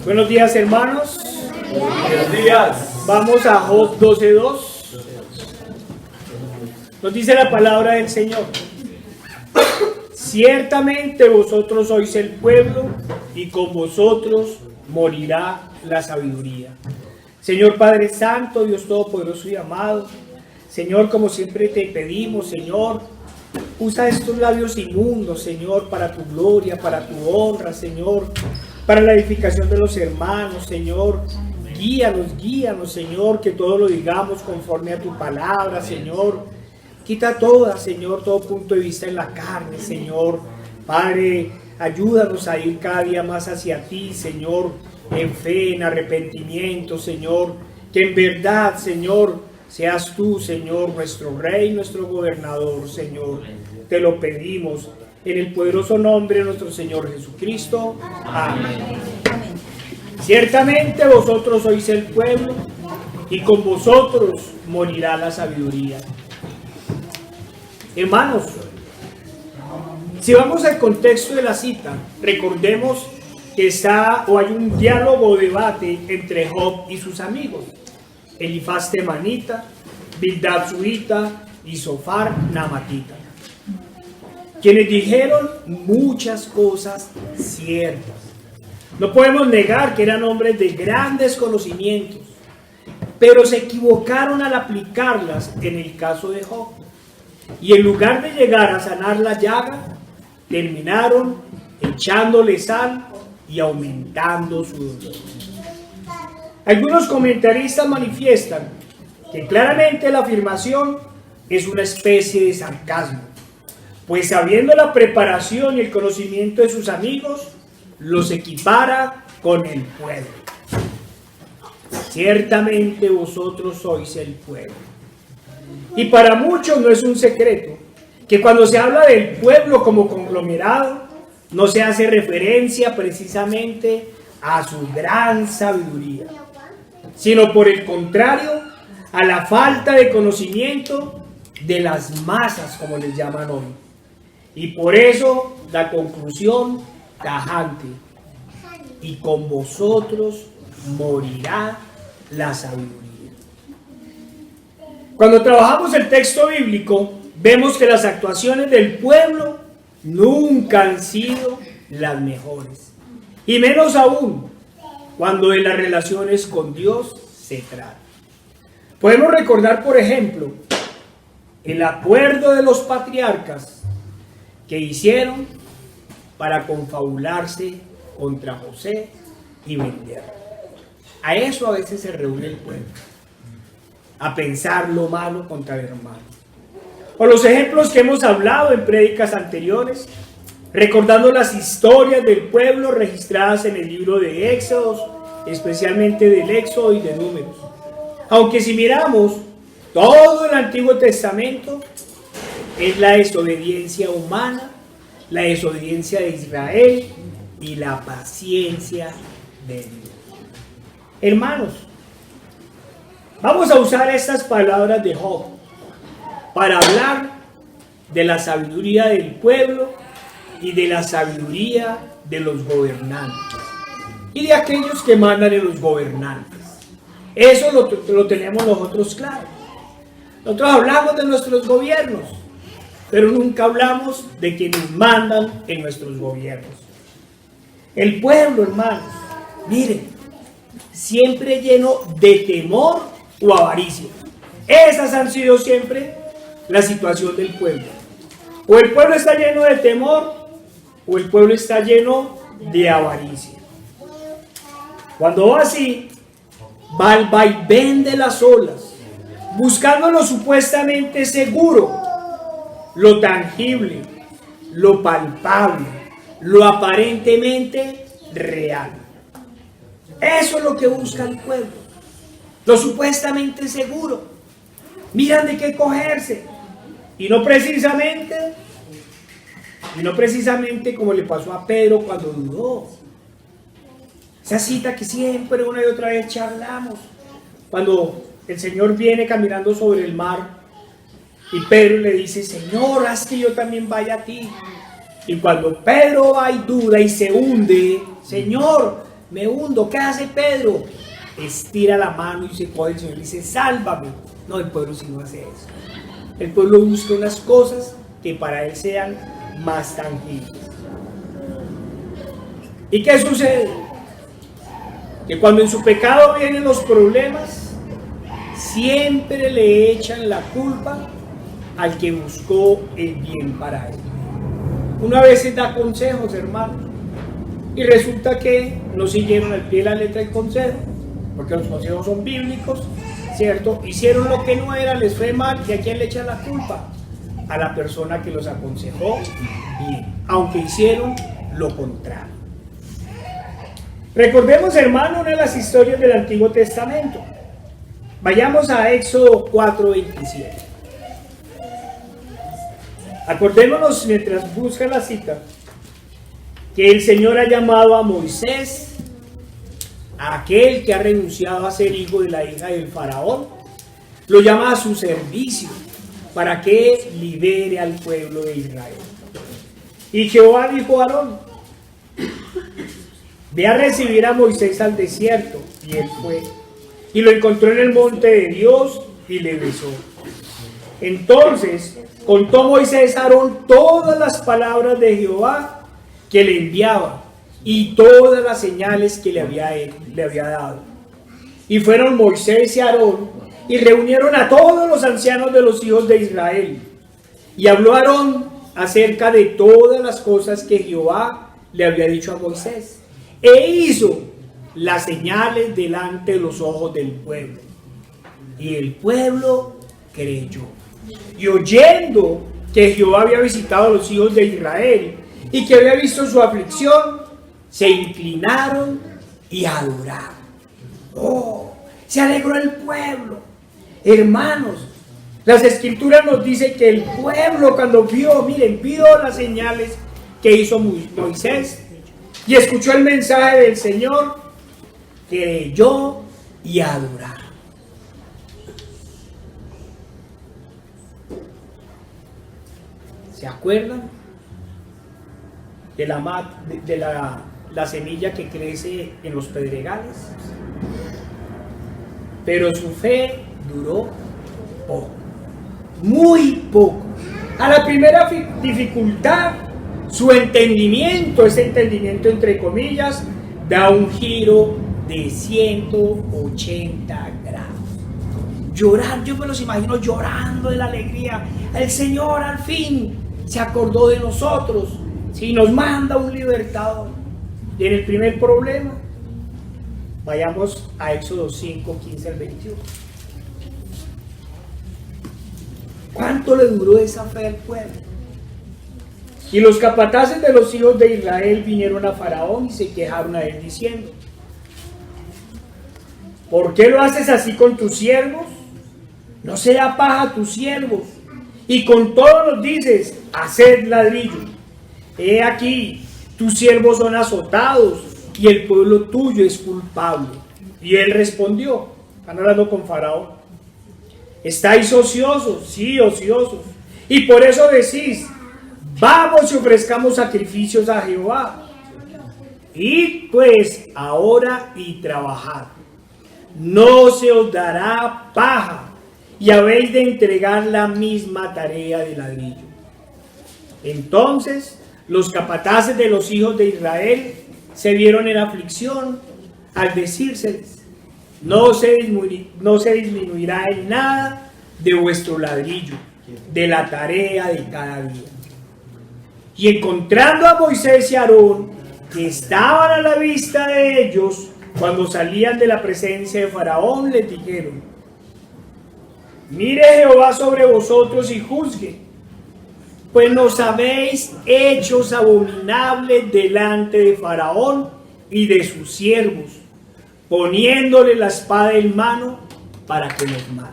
Buenos días, hermanos. Buenos días. Vamos a Job 12:2. Nos dice la palabra del Señor: ciertamente vosotros sois el pueblo, y con vosotros morirá la sabiduría. Señor Padre Santo, Dios Todopoderoso y amado, Señor, como siempre te pedimos, Señor, usa estos labios inmundos, Señor, para tu gloria, para tu honra, Señor, para la edificación de los hermanos, Señor. Guíanos, Señor, que todo lo digamos conforme a tu palabra, Señor. Quita Señor, todo punto de vista en la carne, Señor. Padre, ayúdanos a ir cada día más hacia ti, Señor, en fe, en arrepentimiento, Señor. Que en verdad, Señor, seas tú, Señor, nuestro Rey, nuestro Gobernador, Señor. Te lo pedimos en el poderoso nombre de nuestro Señor Jesucristo. Amén. Ciertamente vosotros sois el pueblo, y con vosotros morirá la sabiduría. Hermanos, si vamos al contexto de la cita, recordemos que hay un diálogo o debate entre Job y sus amigos, Elifaz temanita, Bildad suita y Zofar naamatita, quienes dijeron muchas cosas ciertas. No podemos negar que eran hombres de grandes conocimientos, pero se equivocaron al aplicarlas en el caso de Job. Y en lugar de llegar a sanar la llaga, terminaron echándole sal y aumentando su dolor. Algunos comentaristas manifiestan que claramente la afirmación es una especie de sarcasmo, pues sabiendo la preparación y el conocimiento de sus amigos, los equipara con el pueblo. Ciertamente vosotros sois el pueblo. Y para muchos no es un secreto que cuando se habla del pueblo como conglomerado, no se hace referencia precisamente a su gran sabiduría, sino por el contrario, a la falta de conocimiento de las masas, como les llaman hoy. Y por eso la conclusión tajante: y con vosotros morirá la sabiduría. Cuando trabajamos el texto bíblico, vemos que las actuaciones del pueblo nunca han sido las mejores, y menos aún cuando de las relaciones con Dios se trata. Podemos recordar, por ejemplo, el acuerdo de los patriarcas que hicieron para confabularse contra José y venderlo. A eso a veces se reúne el pueblo, a pensar lo malo contra el hermano. O los ejemplos que hemos hablado en prédicas anteriores, recordando las historias del pueblo registradas en el libro de Éxodos, especialmente del Éxodo y de Números. Aunque si miramos todo el Antiguo Testamento, es la desobediencia humana, la desobediencia de Israel y la paciencia de Dios. Hermanos, vamos a usar estas palabras de Job para hablar de la sabiduría del pueblo y de la sabiduría de los gobernantes y de aquellos que mandan en los gobernantes. Eso lo tenemos nosotros claro. Nosotros hablamos de nuestros gobiernos, pero nunca hablamos de quienes mandan en nuestros gobiernos. El pueblo, hermanos, miren, siempre lleno de temor o avaricia. Esas han sido siempre la situación del pueblo. O el pueblo está lleno de temor, o el pueblo está lleno de avaricia. Cuando va así, va al vaivén de las olas, buscando lo supuestamente seguro, lo tangible, lo palpable, lo aparentemente real. Eso es lo que busca el pueblo, lo supuestamente seguro. Miran de qué cogerse, y no precisamente como le pasó a Pedro cuando dudó. Esa cita que siempre una y otra vez charlamos, cuando el Señor viene caminando sobre el mar y Pedro le dice: Señor, haz que yo también vaya a ti. Y cuando Pedro va y duda y se hunde: Señor, me hundo. ¿Qué hace Pedro? Estira la mano y se coge el Señor y dice, sálvame. No, el pueblo sí no hace eso. El pueblo busca unas cosas que para él sean más tangibles. ¿Y qué sucede? Que cuando en su pecado vienen los problemas, siempre le echan la culpa al que buscó el bien para él. Uno a veces da consejos, hermano, y resulta que no siguieron al pie de la letra el consejo, porque los consejos son bíblicos, ¿cierto? Hicieron lo que no era, les fue mal, ¿y a quién le echan la culpa? A la persona que los aconsejó bien, aunque hicieron lo contrario. Recordemos, hermano, una de las historias del Antiguo Testamento. Vayamos a Éxodo 4:27. Acordémonos, mientras busca la cita, que el Señor ha llamado a Moisés, a aquel que ha renunciado a ser hijo de la hija del faraón, lo llama a su servicio para que libere al pueblo de Israel. Y Jehová dijo a Aarón, ve a recibir a Moisés al desierto. Y él fue, y lo encontró en el monte de Dios, y le besó. Entonces contó Moisés a Aarón todas las palabras de Jehová que le enviaba, y todas las señales que le había dado. Y fueron Moisés y Aarón, y reunieron a todos los ancianos de los hijos de Israel. Y habló Aarón acerca de todas las cosas que Jehová le había dicho a Moisés, e hizo las señales delante de los ojos del pueblo. Y el pueblo creyó. Y oyendo que Jehová había visitado a los hijos de Israel y que había visto su aflicción, se inclinaron y adoraron. ¡Oh! Se alegró el pueblo. Hermanos, las escrituras nos dicen que el pueblo cuando vio las señales que hizo Moisés y escuchó el mensaje del Señor, creyó y adoraron. ¿Se acuerdan de la semilla que crece en los pedregales? Pero su fe duró poco, muy poco. A la primera dificultad, su entendimiento, ese entendimiento entre comillas, da un giro de 180 grados. Llorar, yo me los imagino llorando de la alegría. El Señor al fin se acordó de nosotros, si nos manda un libertador. Y en el primer problema, vayamos a Éxodo 5, 15 al 21. ¿Cuánto le duró esa fe al pueblo? Y los capataces de los hijos de Israel vinieron a Faraón y se quejaron a él diciendo, ¿por qué lo haces así con tus siervos? No sea paja tus siervos. Y con todo nos dices, haced ladrillo. He aquí, tus siervos son azotados y el pueblo tuyo es culpable. Y él respondió, están hablando con Faraón, ¿estáis ociosos? Sí, ociosos. Y por eso decís, vamos y ofrezcamos sacrificios a Jehová. Id pues ahora y trabajad. No se os dará paja, y habéis de entregar la misma tarea de ladrillo. Entonces los capataces de los hijos de Israel se vieron en aflicción al decírseles, no se disminuirá en nada de vuestro ladrillo, de la tarea de cada día. Y encontrando a Moisés y Aarón, que estaban a la vista de ellos, cuando salían de la presencia de Faraón, les dijeron, mire Jehová sobre vosotros y juzgue, pues nos habéis hechos abominables delante de Faraón y de sus siervos, poniéndole la espada en mano para que nos mate.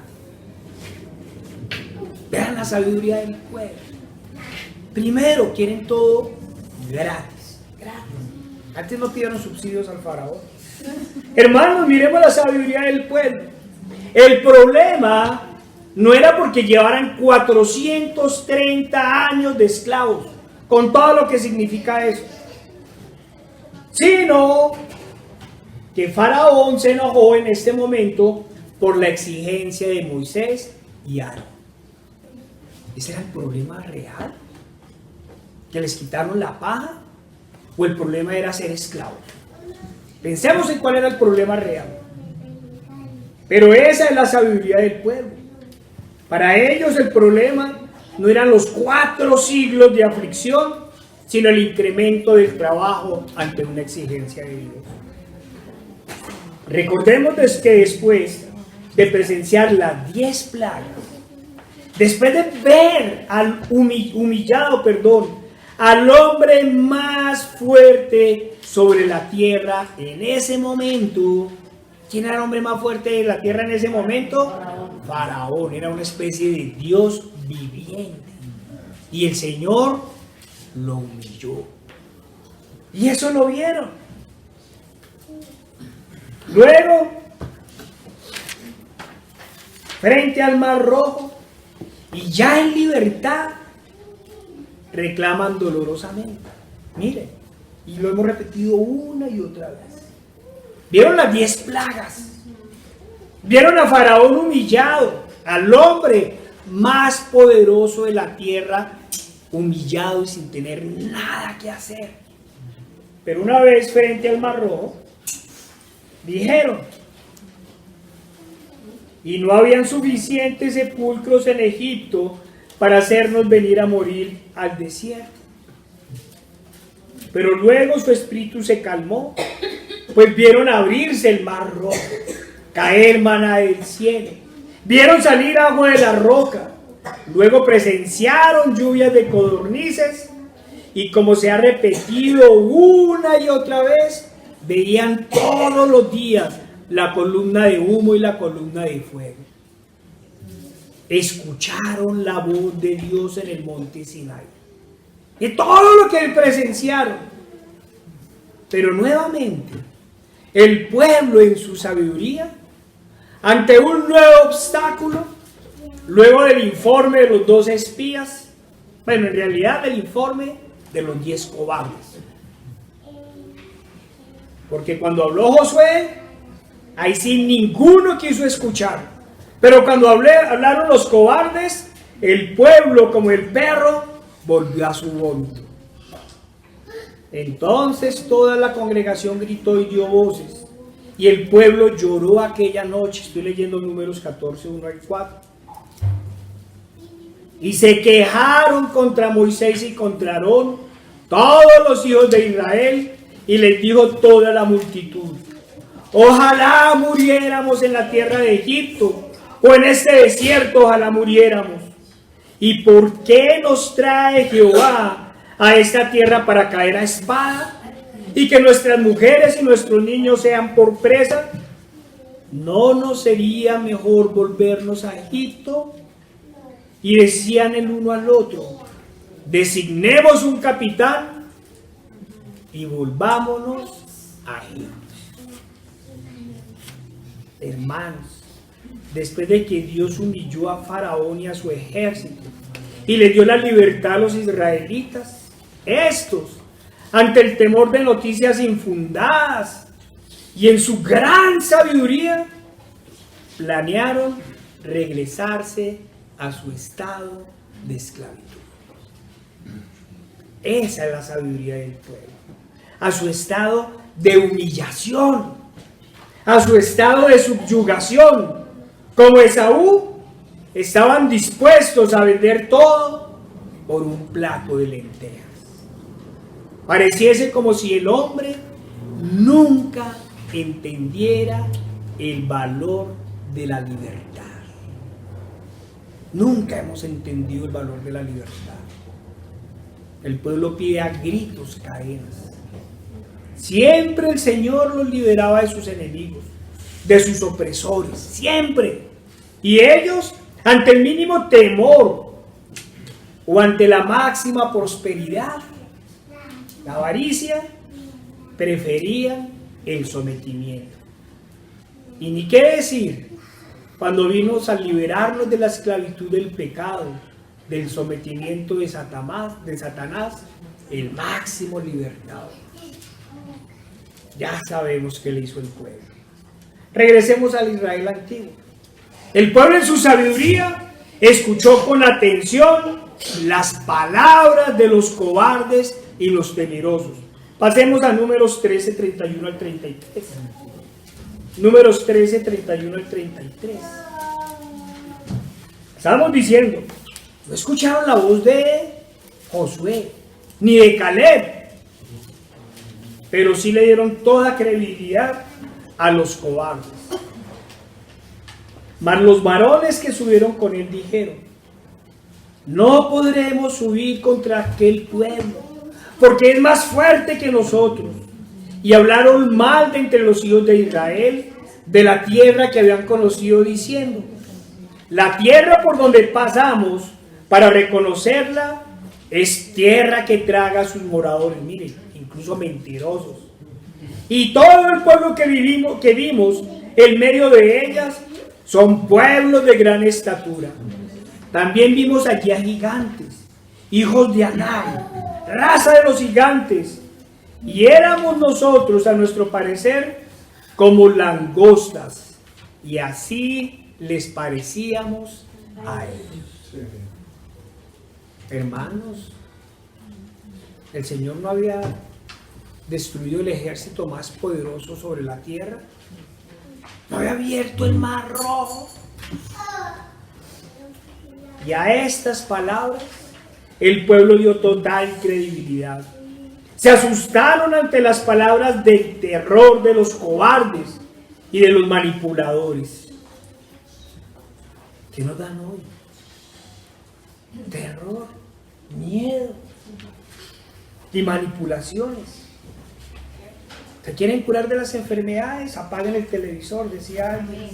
Vean la sabiduría del pueblo. Primero quieren todo gratis. Antes no pidieron subsidios al Faraón. Hermanos, miremos la sabiduría del pueblo. El problema no era porque llevaran 430 años de esclavos, con todo lo que significa eso, sino que Faraón se enojó en este momento por la exigencia de Moisés y Aarón. ¿Ese era el problema real? ¿Que les quitaron la paja? ¿O el problema era ser esclavos? Pensemos en cuál era el problema real. Pero esa es la sabiduría del pueblo. Para ellos el problema no eran los 4 siglos de aflicción, sino el incremento del trabajo ante una exigencia de Dios. Recordemos que después de presenciar las 10 plagas, después de ver al al hombre más fuerte sobre la tierra en ese momento. ¿Quién era el hombre más fuerte de la tierra en ese momento? Faraón. Era una especie de Dios viviente. Y el Señor lo humilló. Y eso lo vieron. Luego, frente al Mar Rojo, y ya en libertad, reclaman dolorosamente. Miren, y lo hemos repetido una y otra vez. Vieron las 10 plagas. Vieron a Faraón humillado, al hombre más poderoso de la tierra, humillado y sin tener nada que hacer. Pero una vez frente al Mar Rojo, dijeron, y no habían suficientes sepulcros en Egipto para hacernos venir a morir al desierto. Pero luego su espíritu se calmó, pues vieron abrirse el Mar Rojo, caer maná del cielo, vieron salir agua de la roca, luego presenciaron lluvias de codornices, y como se ha repetido una y otra vez, veían todos los días la columna de humo y la columna de fuego. Escucharon la voz de Dios en el monte Sinai. Y todo lo que presenciaron. Pero nuevamente, el pueblo en su sabiduría, ante un nuevo obstáculo, luego del informe de los 2 espías, bueno, en realidad del informe de los 10 cobardes. Porque cuando habló Josué, ahí sí ninguno quiso escuchar. Pero cuando hablaron los cobardes, el pueblo como el perro volvió a su vómito. Entonces toda la congregación gritó y dio voces, y el pueblo lloró aquella noche. Estoy leyendo Números 14, 1 al 4. Y se quejaron contra Moisés y contra Aarón todos los hijos de Israel, y les dijo toda la multitud: ojalá muriéramos en la tierra de Egipto, o en este desierto ojalá muriéramos. ¿Y por qué nos trae Jehová a esta tierra para caer a espada? Y que nuestras mujeres y nuestros niños sean por presa. ¿No nos sería mejor volvernos a Egipto? Y decían el uno al otro: designemos un capitán y volvámonos a Egipto. Hermanos, después de que Dios humilló a Faraón y a su ejército y le dio la libertad a los israelitas, estos, ante el temor de noticias infundadas y en su gran sabiduría, planearon regresarse a su estado de esclavitud. Esa es la sabiduría del pueblo. A su estado de humillación, a su estado de subyugación. Como Esaú, estaban dispuestos a vender todo por un plato de lentejas. Pareciese como si el hombre nunca entendiera el valor de la libertad. Nunca hemos entendido el valor de la libertad. El pueblo pide a gritos cadenas. Siempre el Señor los liberaba de sus enemigos, de sus opresores, siempre. Y ellos, ante el mínimo temor o ante la máxima prosperidad, la avaricia, preferían el sometimiento. Y ni qué decir cuando vino a liberarnos de la esclavitud del pecado, del sometimiento de Satanás, el máximo libertador. Ya sabemos qué le hizo el pueblo. Regresemos al Israel antiguo. El pueblo en su sabiduría escuchó con atención las palabras de los cobardes y los temerosos. Pasemos a Números 13, 31 al 33. Números 13, 31 al 33. Estábamos diciendo, no escucharon la voz de Josué, ni de Caleb, pero sí le dieron toda credibilidad a los cobardes. Mas los varones que subieron con él dijeron, no podremos subir contra aquel pueblo, porque es más fuerte que nosotros. Y hablaron mal de entre los hijos de Israel, de la tierra que habían conocido, diciendo, la tierra por donde pasamos para reconocerla es tierra que traga a sus moradores. Miren, incluso mentirosos. Y todo el pueblo que vimos en medio de ellas son pueblos de gran estatura. También vimos allí a gigantes, hijos de Anak, raza de los gigantes. Y éramos nosotros, a nuestro parecer, como langostas. Y así les parecíamos a ellos. Hermanos, el Señor no había destruido el ejército más poderoso sobre la tierra. No había abierto el mar rojo. Y a estas palabras el pueblo dio total credibilidad. Se asustaron ante las palabras del terror de los cobardes y de los manipuladores. ¿Qué nos dan hoy? Terror, miedo y manipulaciones. ¿Se quieren curar de las enfermedades? Apaguen el televisor, decía alguien.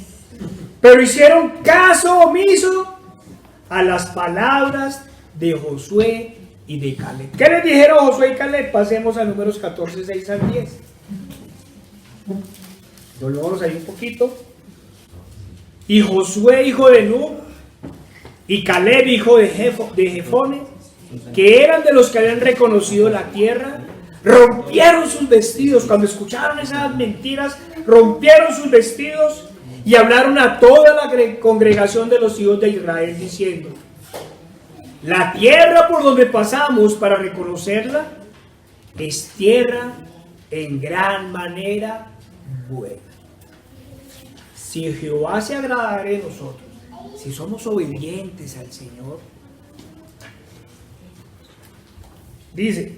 Pero hicieron caso omiso a las palabras de Josué y de Caleb. ¿Qué les dijeron Josué y Caleb? Pasemos a Números 14, 6 al 10. Volvamos ahí un poquito. Y Josué, hijo de Nun, y Caleb, hijo de Jefone, que eran de los que habían reconocido la tierra, rompieron sus vestidos. Cuando escucharon esas mentiras, rompieron sus vestidos y hablaron a toda la congregación de los hijos de Israel diciendo, la tierra por donde pasamos para reconocerla es tierra en gran manera buena. Si Jehová se agradara de nosotros, si somos obedientes al Señor, dice,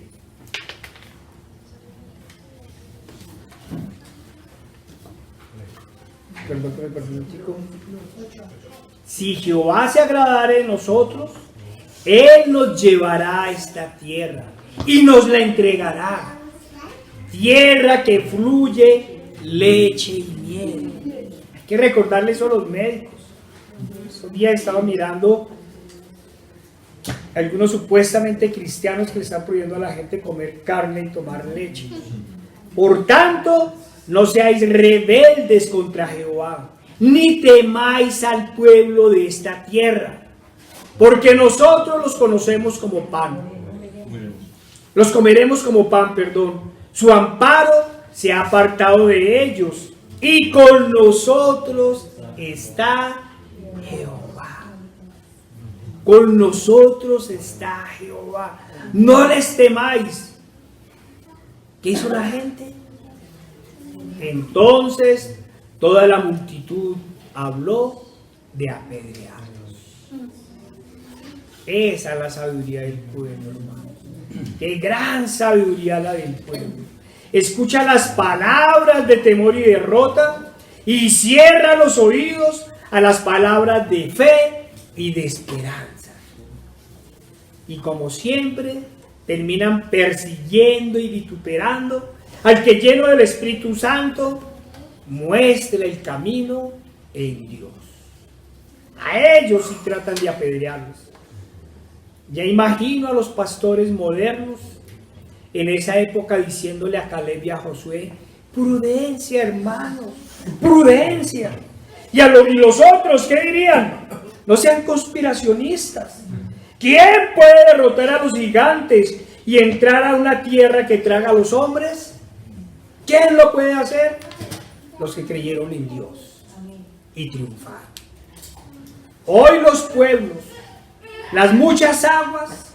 si Jehová se agradara de nosotros, Él nos llevará a esta tierra y nos la entregará. Tierra que fluye leche y miel. Hay que recordarle eso a los médicos. Estos días he estado mirando algunos supuestamente cristianos que le están prohibiendo a la gente comer carne y tomar leche. Por tanto, no seáis rebeldes contra Jehová, ni temáis al pueblo de esta tierra, porque nosotros los conocemos como pan. Los comeremos como pan, perdón. Su amparo se ha apartado de ellos, y con nosotros está Jehová. Con nosotros está Jehová. No les temáis. ¿Qué hizo la gente? Entonces toda la multitud habló de apedrearlos. Esa es la sabiduría del pueblo, hermano. Qué gran sabiduría la del pueblo. Escucha las palabras de temor y derrota y cierra los oídos a las palabras de fe y de esperanza. Y como siempre, terminan persiguiendo y vituperando al que lleno del Espíritu Santo muestra el camino en Dios. A ellos sí tratan de apedrearlos. Ya imagino a los pastores modernos en esa época diciéndole a Caleb y a Josué, prudencia, hermanos, prudencia. Y los otros, ¿qué dirían? No sean conspiracionistas. ¿Quién puede derrotar a los gigantes y entrar a una tierra que traga a los hombres? ¿Quién lo puede hacer? Los que creyeron en Dios y triunfaron. Hoy los pueblos, las muchas aguas,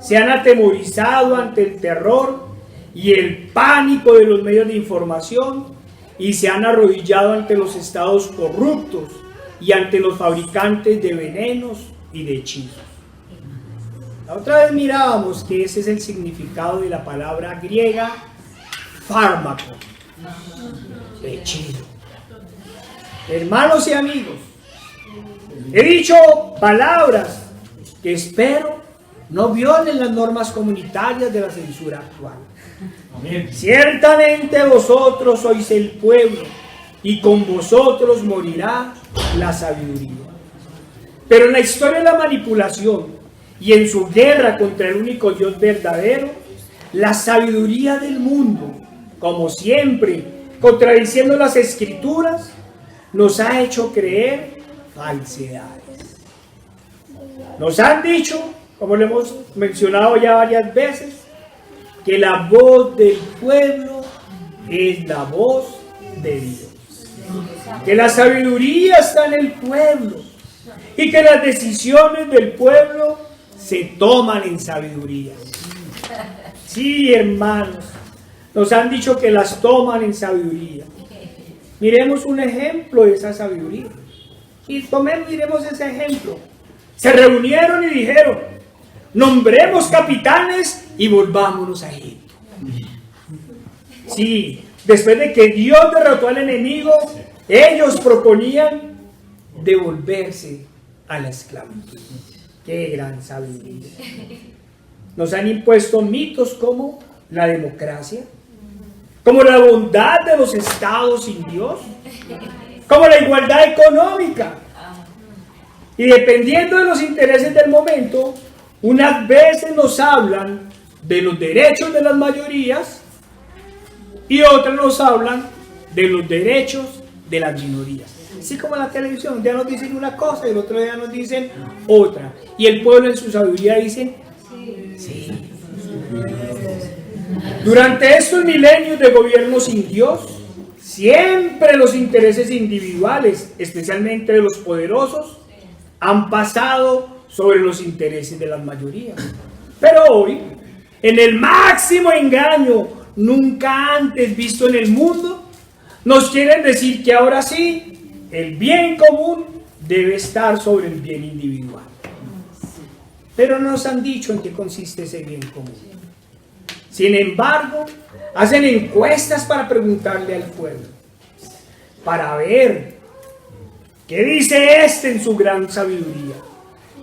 se han atemorizado ante el terror y el pánico de los medios de información y se han arrodillado ante los estados corruptos y ante los fabricantes de venenos y de hechizos. La otra vez mirábamos que ese es el significado de la palabra griega fármaco, hechizo. Hermanos y amigos, he dicho palabras que espero no violen las normas comunitarias de la censura actual. Amén. Ciertamente vosotros sois el pueblo y con vosotros morirá la sabiduría. Pero en la historia de la manipulación y en su guerra contra el único Dios verdadero, la sabiduría del mundo, como siempre, contradiciendo las escrituras, nos ha hecho creer falsedades. Nos han dicho, como lo hemos mencionado ya varias veces, que la voz del pueblo es la voz de Dios. Que la sabiduría está en el pueblo y que las decisiones del pueblo se toman en sabiduría. Sí, hermanos, nos han dicho que las toman en sabiduría. Miremos un ejemplo de esa sabiduría. Y miremos ese ejemplo. Se reunieron y dijeron: nombremos capitanes y volvámonos a Egipto. Sí, después de que Dios derrotó al enemigo, ellos proponían devolverse a la esclavitud. ¡Qué gran sabiduría! Nos han impuesto mitos como la democracia, como la bondad de los estados sin Dios, como la igualdad económica. Y dependiendo de los intereses del momento, unas veces nos hablan de los derechos de las mayorías y otras nos hablan de los derechos de las minorías. Así como en la televisión, un día nos dicen una cosa y el otro día nos dicen otra. Y el pueblo en su sabiduría dice: sí. Durante estos milenios de gobierno sin Dios, siempre los intereses individuales, especialmente de los poderosos, han pasado sobre los intereses de las mayorías. Pero hoy, en el máximo engaño nunca antes visto en el mundo, nos quieren decir que ahora sí, el bien común debe estar sobre el bien individual. Pero no nos han dicho en qué consiste ese bien común. Sin embargo, hacen encuestas para preguntarle al pueblo, para ver qué dice este en su gran sabiduría.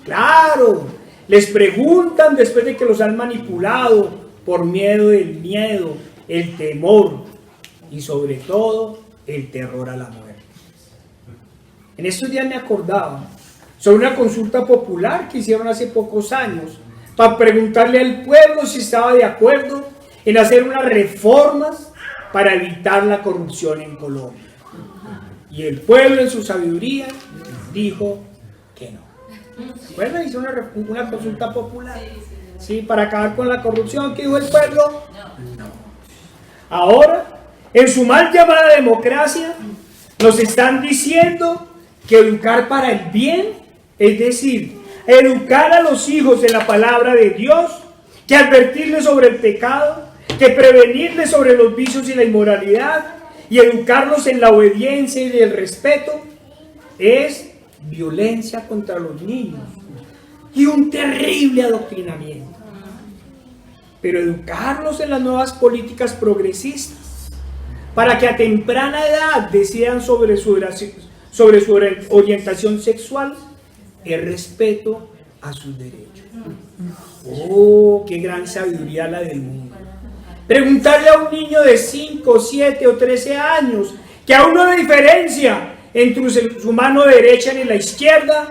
Claro, les preguntan después de que los han manipulado por miedo del miedo, el temor y sobre todo el terror a la muerte. En estos días me acordaba sobre una consulta popular que hicieron hace pocos años para preguntarle al pueblo si estaba de acuerdo en hacer unas reformas para evitar la corrupción en Colombia. Y el pueblo en su sabiduría dijo que no. Bueno, hizo una consulta popular, ¿sí? Para acabar con la corrupción. ¿Qué dijo el pueblo? No. Ahora, en su mal llamada democracia, nos están diciendo que educar para el bien, es decir, educar a los hijos en la palabra de Dios, que advertirles sobre el pecado, que prevenirles sobre los vicios y la inmoralidad, y educarlos en la obediencia y el respeto, es violencia contra los niños y un terrible adoctrinamiento. Pero educarlos en las nuevas políticas progresistas, para que a temprana edad decidan sobre su orientación sexual, es respeto a sus derechos. ¡Oh, qué gran sabiduría la del mundo! Preguntarle a un niño de 5, 7 o 13 años que aún no hay diferencia entre su mano derecha y la izquierda,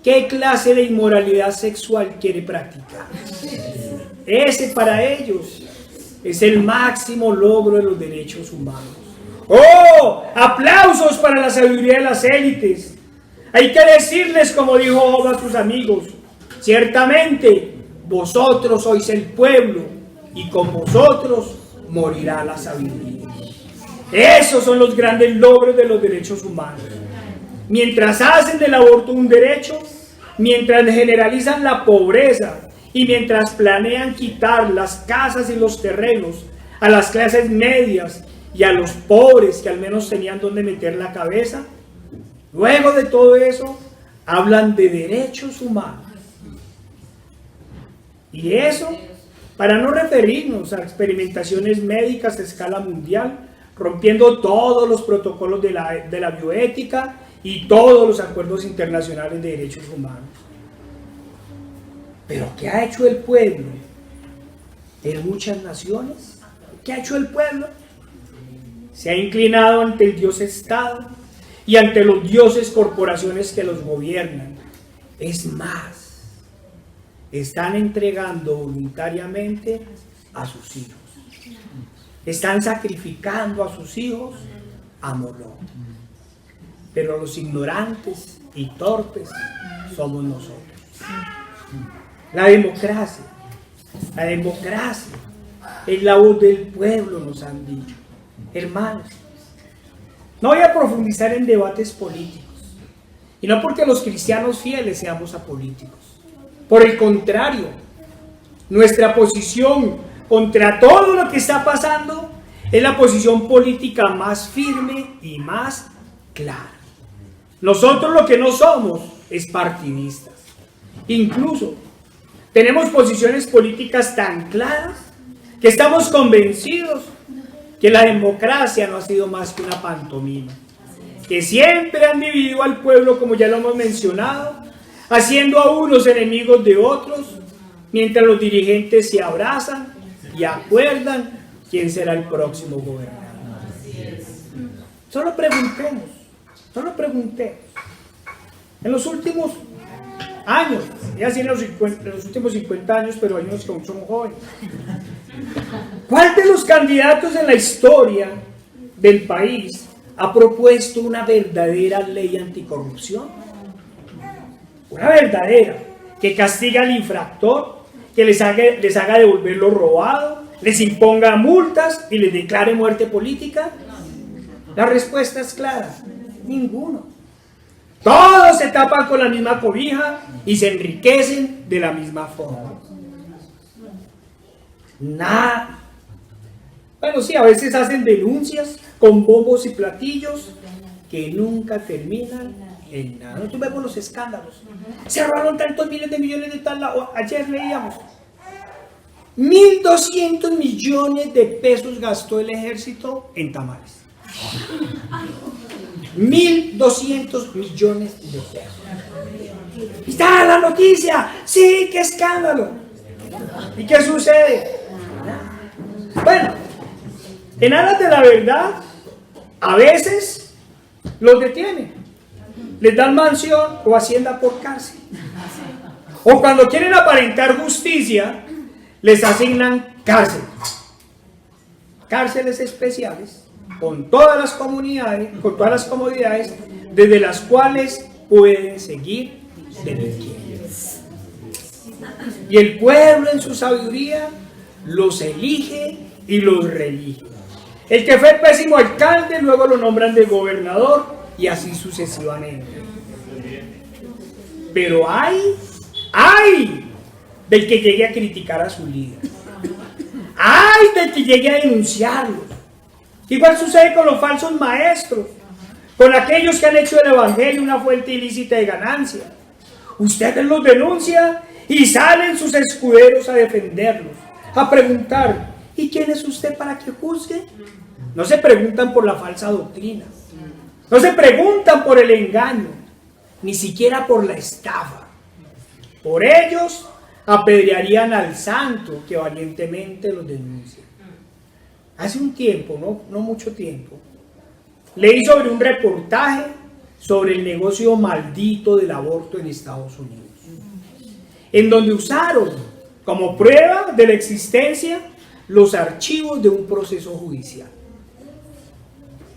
¿qué clase de inmoralidad sexual quiere practicar? Ese para ellos es el máximo logro de los derechos humanos. ¡Oh! ¡Aplausos para la sabiduría de las élites! Hay que decirles, como dijo Job a sus amigos: ciertamente vosotros sois el pueblo y con vosotros morirá la sabiduría. Esos son los grandes logros de los derechos humanos. Mientras hacen del aborto un derecho, mientras generalizan la pobreza y mientras planean quitar las casas y los terrenos a las clases medias y a los pobres que al menos tenían donde meter la cabeza, luego de todo eso hablan de derechos humanos. Y eso para no referirnos a experimentaciones médicas a escala mundial, rompiendo todos los protocolos de la bioética y todos los acuerdos internacionales de derechos humanos. Pero ¿qué ha hecho el pueblo en muchas naciones? ¿Qué ha hecho el pueblo? Se ha inclinado ante el Dios Estado y ante los dioses corporaciones que los gobiernan. Es más, están entregando voluntariamente a sus hijos. Están sacrificando a sus hijos a Moloch. Pero los ignorantes y torpes somos nosotros. La democracia es la voz del pueblo, nos han dicho. Hermanos, no voy a profundizar en debates políticos, y no porque los cristianos fieles seamos apolíticos. Por el contrario, nuestra posición contra todo lo que está pasando es la posición política más firme y más clara. Nosotros lo que no somos es partidistas. Incluso tenemos posiciones políticas tan claras que estamos convencidos que la democracia no ha sido más que una pantomima, que siempre han dividido al pueblo, como ya lo hemos mencionado, haciendo a unos enemigos de otros, mientras los dirigentes se abrazan y acuerdan quién será el próximo gobernante. Solo preguntemos. En los últimos años, ya sí en los últimos 50 años, pero hay unos que somos jóvenes, ¿cuál de los candidatos en la historia del país ha propuesto una verdadera ley anticorrupción? Una verdadera, que castigue al infractor, que les haga devolver lo robado, les imponga multas y les declare muerte política. La respuesta es clara: ninguno. Todos se tapan con la misma cobija y se enriquecen de la misma forma. Nada. Bueno, sí, a veces hacen denuncias con bombos y platillos que nunca terminan en nada. Nosotros vemos los escándalos. Se robaron tantos miles de millones de tal. Ayer leíamos 1.200 millones de pesos gastó el ejército en tamales. 1.200 millones de pesos. Y está la noticia. Sí, qué escándalo. ¿Y qué sucede? Bueno, en aras de la verdad, a veces los detienen, les dan mansión o hacienda por cárcel. O cuando quieren aparentar justicia, les asignan cárceles. Cárceles especiales con todas las comodidades desde las cuales pueden seguir delinquiendo. Y el pueblo en su sabiduría los elige y los reelige. El que fue pésimo alcalde, luego lo nombran de gobernador y así sucesivamente. Pero hay del que llegue a criticar a su líder. Hay del que llegue a denunciarlo. Igual sucede con los falsos maestros, con aquellos que han hecho del evangelio una fuente ilícita de ganancia. Ustedes los denuncian y salen sus escuderos a defenderlos, a preguntar: ¿y quién es usted para que juzgue? No se preguntan por la falsa doctrina, no se preguntan por el engaño, ni siquiera por la estafa. Por ellos apedrearían al santo que valientemente los denuncia. Hace un tiempo, no mucho tiempo, leí sobre un reportaje sobre el negocio maldito del aborto en Estados Unidos, en donde usaron como prueba de la existencia los archivos de un proceso judicial.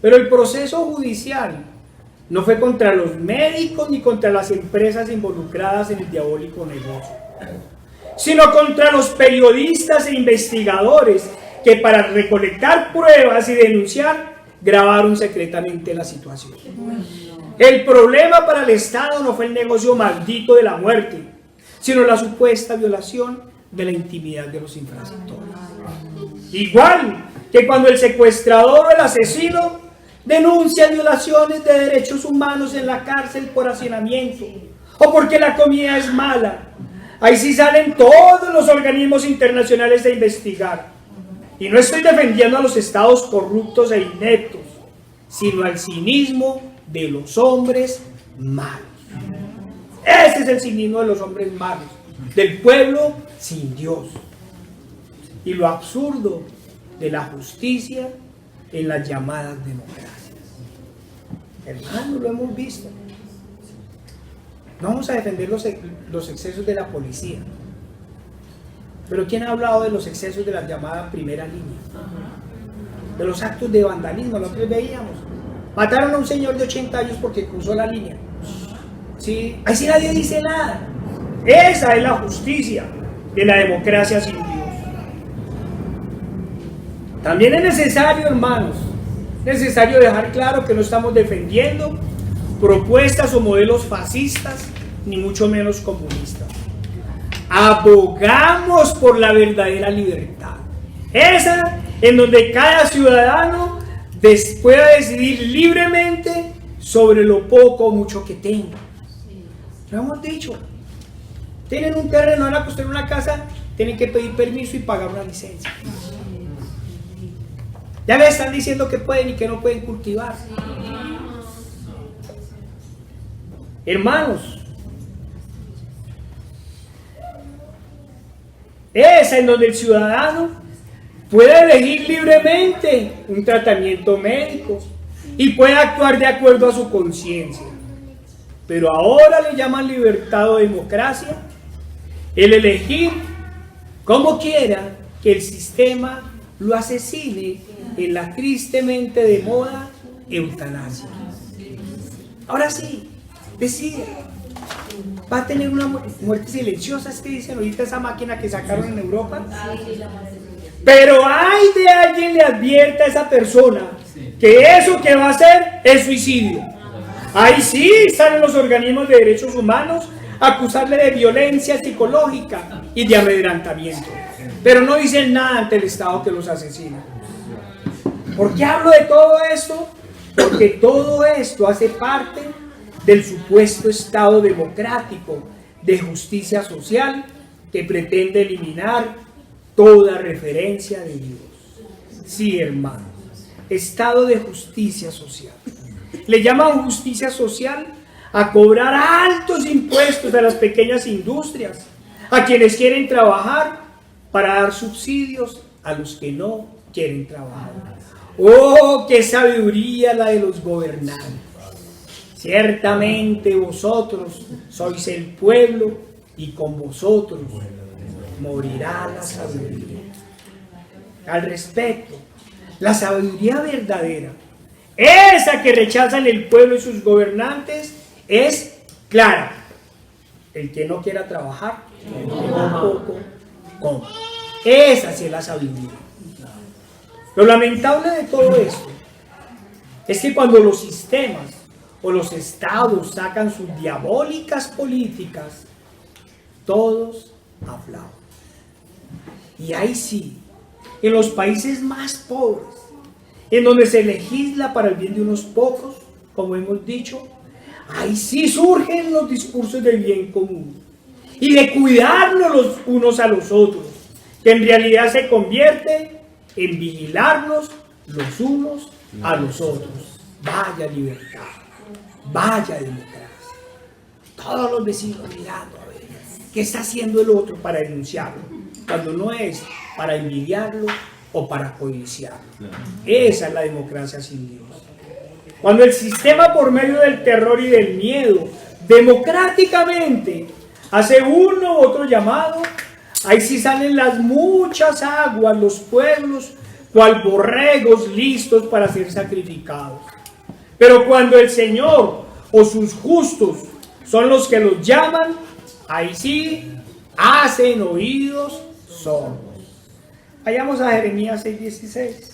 Pero el proceso judicial no fue contra los médicos ni contra las empresas involucradas en el diabólico negocio, sino contra los periodistas e investigadores que para recolectar pruebas y denunciar grabaron secretamente la situación. El problema para el Estado no fue el negocio maldito de la muerte, sino la supuesta violación de la intimidad de los infractores. Igual que cuando el secuestrador o el asesino denuncia violaciones de derechos humanos en la cárcel por hacinamiento o porque la comida es mala. Ahí sí salen todos los organismos internacionales a investigar. Y no estoy defendiendo a los estados corruptos e ineptos, sino al cinismo de los hombres malos. Ese es el cinismo de los hombres malos, del pueblo sin Dios. Y lo absurdo de la justicia en las llamadas democracias. Hermanos, lo hemos visto. No vamos a defender los excesos de la policía. Pero ¿quién ha hablado de los excesos de la llamada primera línea? De los actos de vandalismo, nosotros veíamos. Mataron a un señor de 80 años porque cruzó la línea. ¿Sí? Ahí sí nadie dice nada. Esa es la justicia de la democracia sin Dios. También es necesario, hermanos, necesario dejar claro que no estamos defendiendo propuestas o modelos fascistas, ni mucho menos comunistas. Abogamos por la verdadera libertad, esa en donde cada ciudadano pueda decidir libremente sobre lo poco o mucho que tenga. Lo hemos dicho. Tienen un terreno, van a construir una casa, tienen que pedir permiso y pagar una licencia. Ya les están diciendo que pueden y que no pueden cultivar. Hermanos, es en donde el ciudadano puede elegir libremente un tratamiento médico y puede actuar de acuerdo a su conciencia. Pero ahora le llaman libertad o democracia el elegir como quiera que el sistema lo asesine en la tristemente de moda eutanasia. Ahora sí, decide. Va a tener una muerte silenciosa, es que dicen ahorita esa máquina que sacaron en Europa. Pero ay de alguien le advierta a esa persona que eso que va a hacer es suicidio. Ahí sí salen los organismos de derechos humanos a acusarle de violencia psicológica y de amedrentamiento. Pero no dicen nada ante el Estado que los asesina. ¿Por qué hablo de todo esto? Porque todo esto hace parte del supuesto Estado democrático de justicia social que pretende eliminar toda referencia de Dios. Sí, hermanos, Estado de justicia social. Le llaman justicia social a cobrar altos impuestos a las pequeñas industrias, a quienes quieren trabajar para dar subsidios a los que no quieren trabajar. ¡Oh, qué sabiduría la de los gobernantes! Ciertamente vosotros sois el pueblo y con vosotros morirá la sabiduría. Al respecto, la sabiduría verdadera, esa que rechazan el pueblo y sus gobernantes, es clara. El que no quiera trabajar, tampoco coma. Esa sí es la sabiduría. Lo lamentable de todo esto es que cuando los sistemas o los estados sacan sus diabólicas políticas, todos aplauden. Y ahí sí, en los países más pobres, en donde se legisla para el bien de unos pocos, como hemos dicho, ahí sí surgen los discursos del bien común y de cuidarnos los unos a los otros, que en realidad se convierte en vigilarnos los unos a los otros. Vaya libertad, vaya democracia. Todos los vecinos mirando a ver qué está haciendo el otro para denunciarlo, cuando no es para envidiarlo o para codiciarlo. Esa es la democracia sin Dios. Cuando el sistema, por medio del terror y del miedo, democráticamente hace uno u otro llamado, ahí sí salen las muchas aguas, los pueblos, cual borregos listos para ser sacrificados. Pero cuando el Señor o sus justos son los que los llaman, ahí sí hacen oídos sordos. Vayamos a Jeremías 6:16.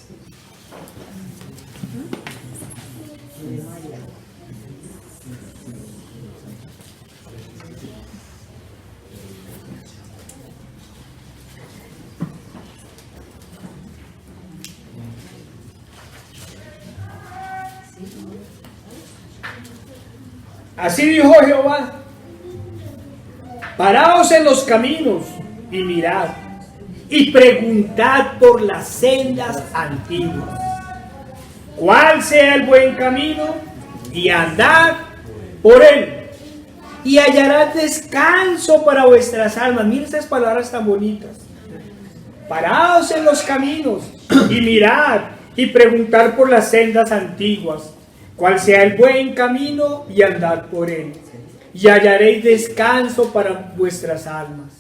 Así dijo Jehová: paraos en los caminos y mirad, y preguntad por las sendas antiguas, cuál sea el buen camino, y andad por él, y hallarás descanso para vuestras almas. Miren estas palabras tan bonitas. Paraos en los caminos y mirad, y preguntad por las sendas antiguas, cuál sea el buen camino, y andad por él, y hallaréis descanso para vuestras almas.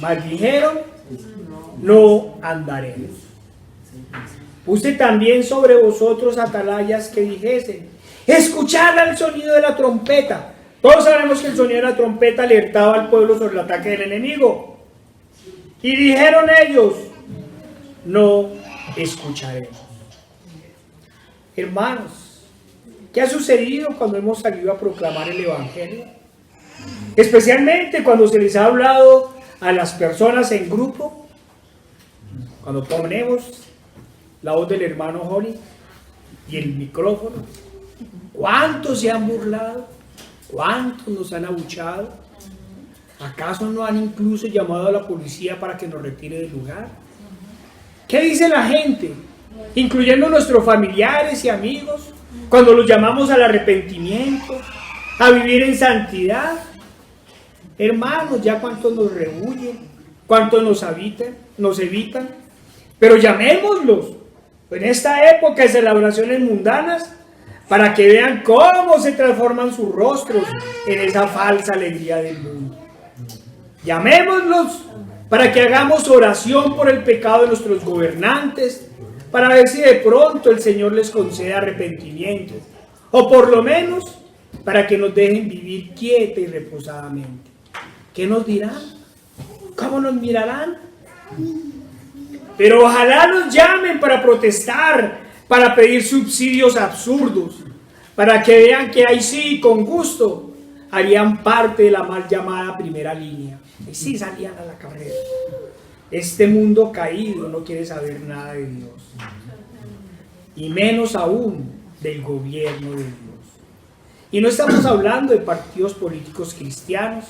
Mas dijeron: no andaremos. Puse también sobre vosotros atalayas que dijesen: escuchad el sonido de la trompeta. Todos sabemos que el sonido de la trompeta alertaba al pueblo sobre el ataque del enemigo. Y dijeron ellos: no escucharemos. Hermanos, ¿qué ha sucedido cuando hemos salido a proclamar el Evangelio? Especialmente cuando se les ha hablado a las personas en grupo, cuando ponemos la voz del hermano Joni y el micrófono. ¿Cuántos se han burlado? ¿Cuántos nos han abuchado? ¿Acaso no han incluso llamado a la policía para que nos retire del lugar? ¿Qué dice la gente, incluyendo nuestros familiares y amigos, cuando los llamamos al arrepentimiento, a vivir en santidad? Hermanos, ya cuántos nos rehuyen, cuántos nos evitan, pero llamémoslos en esta época de celebraciones mundanas, para que vean cómo se transforman sus rostros en esa falsa alegría del mundo. Llamémoslos para que hagamos oración por el pecado de nuestros gobernantes, para ver si de pronto el Señor les concede arrepentimiento, o por lo menos para que nos dejen vivir quieta y reposadamente. ¿Qué nos dirán? ¿Cómo nos mirarán? Pero ojalá nos llamen para protestar, para pedir subsidios absurdos, para que vean que ahí sí, con gusto, harían parte de la mal llamada primera línea. Y sí salían a la carrera. Este mundo caído no quiere saber nada de Dios, y menos aún del gobierno de Dios. Y no estamos hablando de partidos políticos cristianos,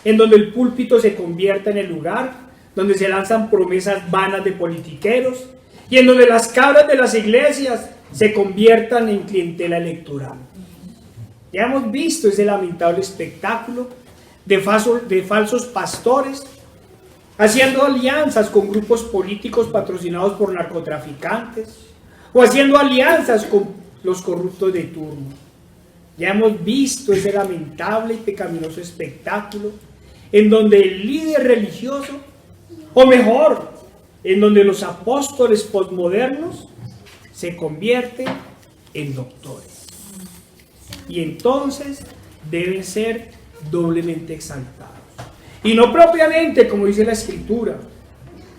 en donde el púlpito se convierta en el lugar donde se lanzan promesas vanas de politiqueros, y en donde las cabras de las iglesias se conviertan en clientela electoral. Ya hemos visto ese lamentable espectáculo de falsos pastores haciendo alianzas con grupos políticos patrocinados por narcotraficantes, o haciendo alianzas con los corruptos de turno. Ya hemos visto ese lamentable y pecaminoso espectáculo en donde el líder religioso, o mejor, en donde los apóstoles posmodernos se convierten en doctores, y entonces deben ser doblemente exaltados, y no propiamente como dice la Escritura,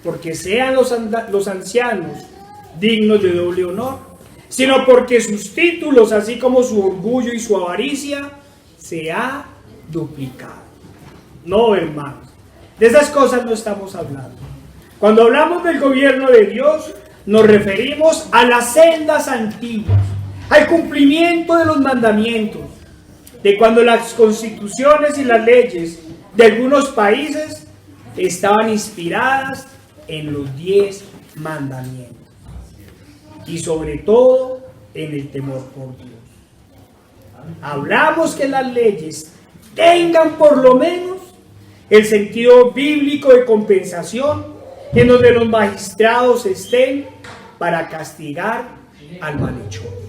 porque sean los ancianos dignos de doble honor, sino porque sus títulos, así como su orgullo y su avaricia, se ha duplicado. No, hermanos, de esas cosas no estamos hablando. Cuando hablamos del gobierno de Dios, nos referimos a las sendas antiguas, al cumplimiento de los mandamientos, de cuando las constituciones y las leyes de algunos países estaban inspiradas en los 10 mandamientos, y sobre todo en el temor por Dios. Hablamos que las leyes tengan por lo menos el sentido bíblico de compensación, en donde los magistrados estén para castigar al malhechor.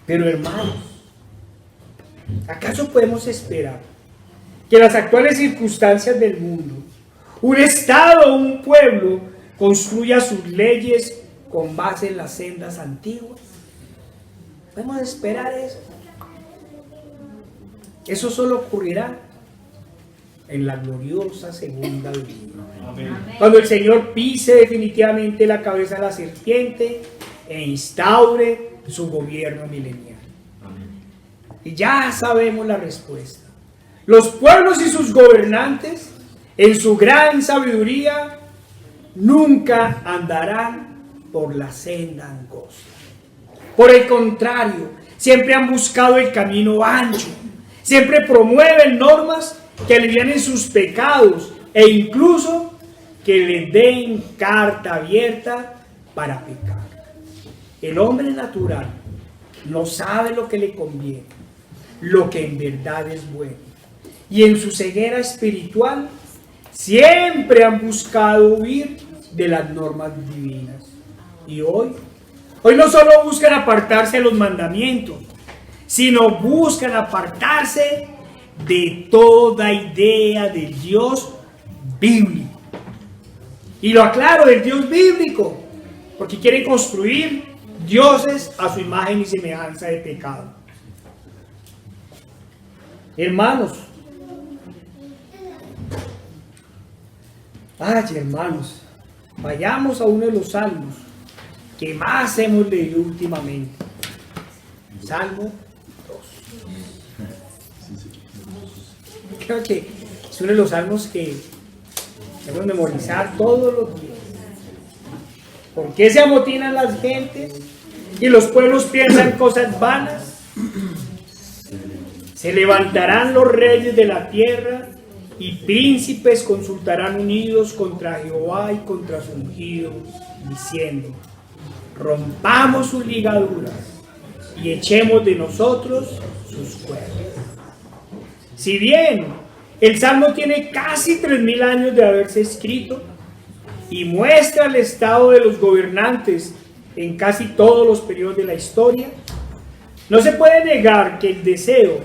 Pero hermanos, ¿acaso podemos esperar que en las actuales circunstancias del mundo, un Estado o un pueblo construya sus leyes con base en las sendas antiguas? ¿Podemos esperar eso? Eso solo ocurrirá en la gloriosa segunda venida, cuando el Señor pise definitivamente la cabeza de la serpiente e instaure su gobierno milenial. Y ya sabemos la respuesta. Los pueblos y sus gobernantes, en su gran sabiduría, nunca andarán por la senda angosta. Por el contrario, siempre han buscado el camino ancho, siempre promueven normas que alivianen sus pecados e incluso que les den carta abierta para pecar. El hombre natural no sabe lo que le conviene, lo que en verdad es bueno. Y en su ceguera espiritual siempre han buscado huir de las normas divinas. Y hoy no solo buscan apartarse de los mandamientos, sino buscan apartarse de toda idea del Dios bíblico. Y lo aclaro, del Dios bíblico, porque quieren construir dioses a su imagen y semejanza de pecado. Hermanos, vayamos a uno de los salmos que más hemos leído últimamente. Salmo 2. Creo que es uno de los salmos que debemos memorizar todos los días. ¿Por qué se amotinan las gentes y los pueblos piensan cosas vanas? Se levantarán los reyes de la tierra y príncipes consultarán unidos contra Jehová y contra su ungido, diciendo: rompamos sus ligaduras y echemos de nosotros sus cuerdas. Si bien el Salmo tiene casi 3000 años de haberse escrito y muestra el estado de los gobernantes en casi todos los periodos de la historia, no se puede negar que el deseo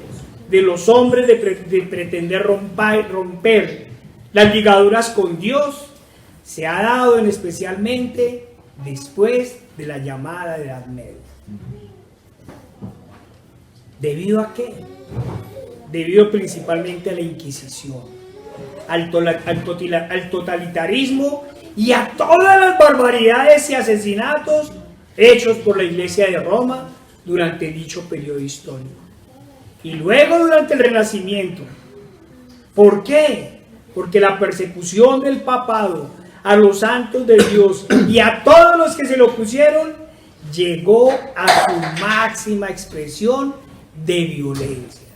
de los hombres de pretender romper las ligaduras con Dios se ha dado especialmente después de la llamada Edad Media. ¿Debido a qué? Debido principalmente a la Inquisición, al totalitarismo y a todas las barbaridades y asesinatos hechos por la Iglesia de Roma durante dicho periodo histórico. Y luego durante el Renacimiento. ¿Por qué? Porque la persecución del papado a los santos de Dios y a todos los que se le opusieron llegó a su máxima expresión de violencia.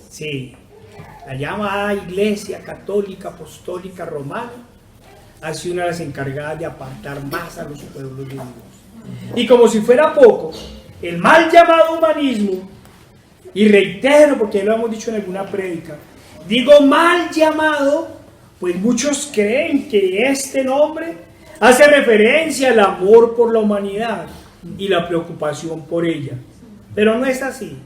Sí, la llamada Iglesia Católica Apostólica Romana ha sido una de las encargadas de apartar más a los pueblos de Dios. Y como si fuera poco, el mal llamado humanismo, y reitero porque ya lo hemos dicho en alguna prédica, digo mal llamado, pues muchos creen que este nombre hace referencia al amor por la humanidad y la preocupación por ella. Pero no es así.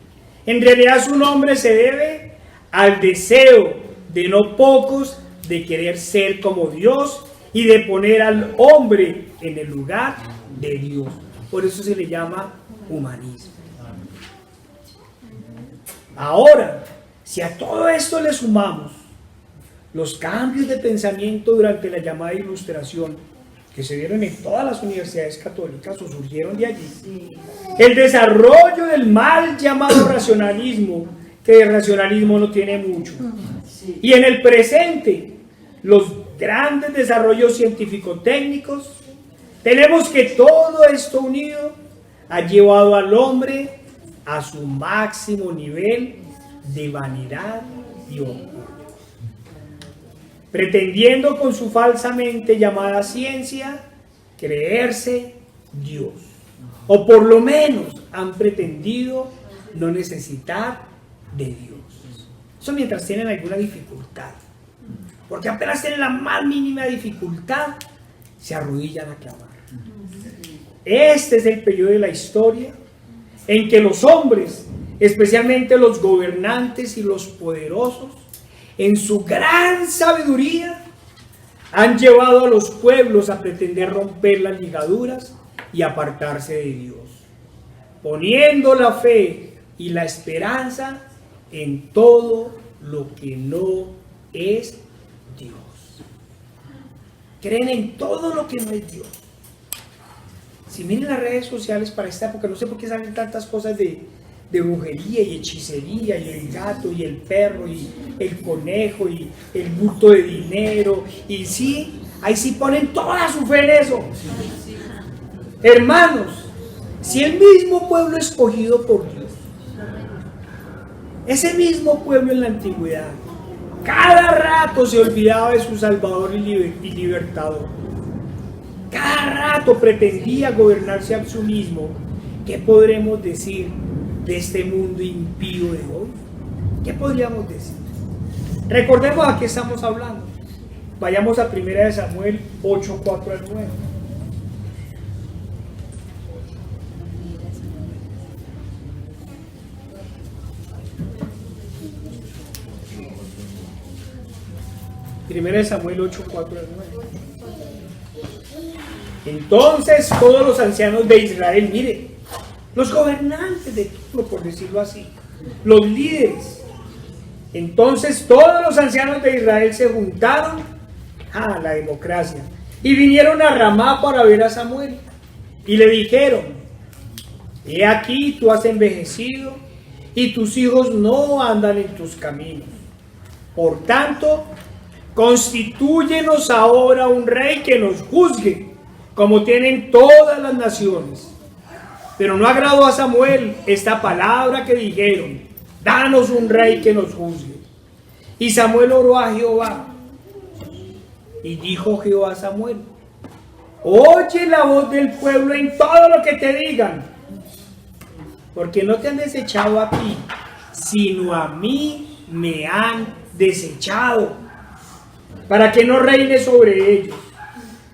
En realidad su nombre se debe al deseo de no pocos de querer ser como Dios y de poner al hombre en el lugar de Dios. Por eso se le llama humanismo. Ahora, si a todo esto le sumamos los cambios de pensamiento durante la llamada Ilustración, que se dieron en todas las universidades católicas o surgieron de allí, el desarrollo del mal llamado racionalismo, que de racionalismo no tiene mucho, y en el presente, los grandes desarrollos científico-técnicos, tenemos que todo esto unido ha llevado al hombre a su máximo nivel de vanidad y orgullo, pretendiendo con su falsamente llamada ciencia creerse Dios, o por lo menos han pretendido no necesitar de Dios. Eso mientras tienen alguna dificultad, porque apenas tienen la más mínima dificultad se arrodillan a clamar. Este es el periodo de la historia en que los hombres, especialmente los gobernantes y los poderosos, en su gran sabiduría, han llevado a los pueblos a pretender romper las ligaduras y apartarse de Dios, poniendo la fe y la esperanza en todo lo que no es Dios. Creen en todo lo que no es Dios. Si miren las redes sociales para esta época, no sé por qué salen tantas cosas de brujería y hechicería, y el gato y el perro y el conejo y el bulto de dinero, y sí, ahí sí ponen toda su fe en eso. Hermanos, si el mismo pueblo escogido por Dios Ese mismo pueblo en la antigüedad, cada rato se olvidaba de su Salvador y Libertador. Cada rato pretendía gobernarse a sí mismo. ¿Qué podremos decir de este mundo impío de hoy? ¿Qué podríamos decir? Recordemos a qué estamos hablando. Vayamos a 1 Samuel 8, 4 al 9. Primera de Samuel 8, 4 al 9. Entonces todos los ancianos de Israel, mire, los gobernantes de todo, por decirlo así, los líderes. Entonces todos los ancianos de Israel se juntaron a la democracia y vinieron a Ramá para ver a Samuel y le dijeron: he aquí, tú has envejecido y tus hijos no andan en tus caminos. Por tanto, constitúyenos ahora un rey que nos juzgue, como tienen todas las naciones. Pero no agradó a Samuel esta palabra que dijeron: danos un rey que nos juzgue. Y Samuel oró a Jehová. Y dijo Jehová a Samuel: oye la voz del pueblo en todo lo que te digan, porque no te han desechado a ti, sino a mí me han desechado, para que no reine sobre ellos,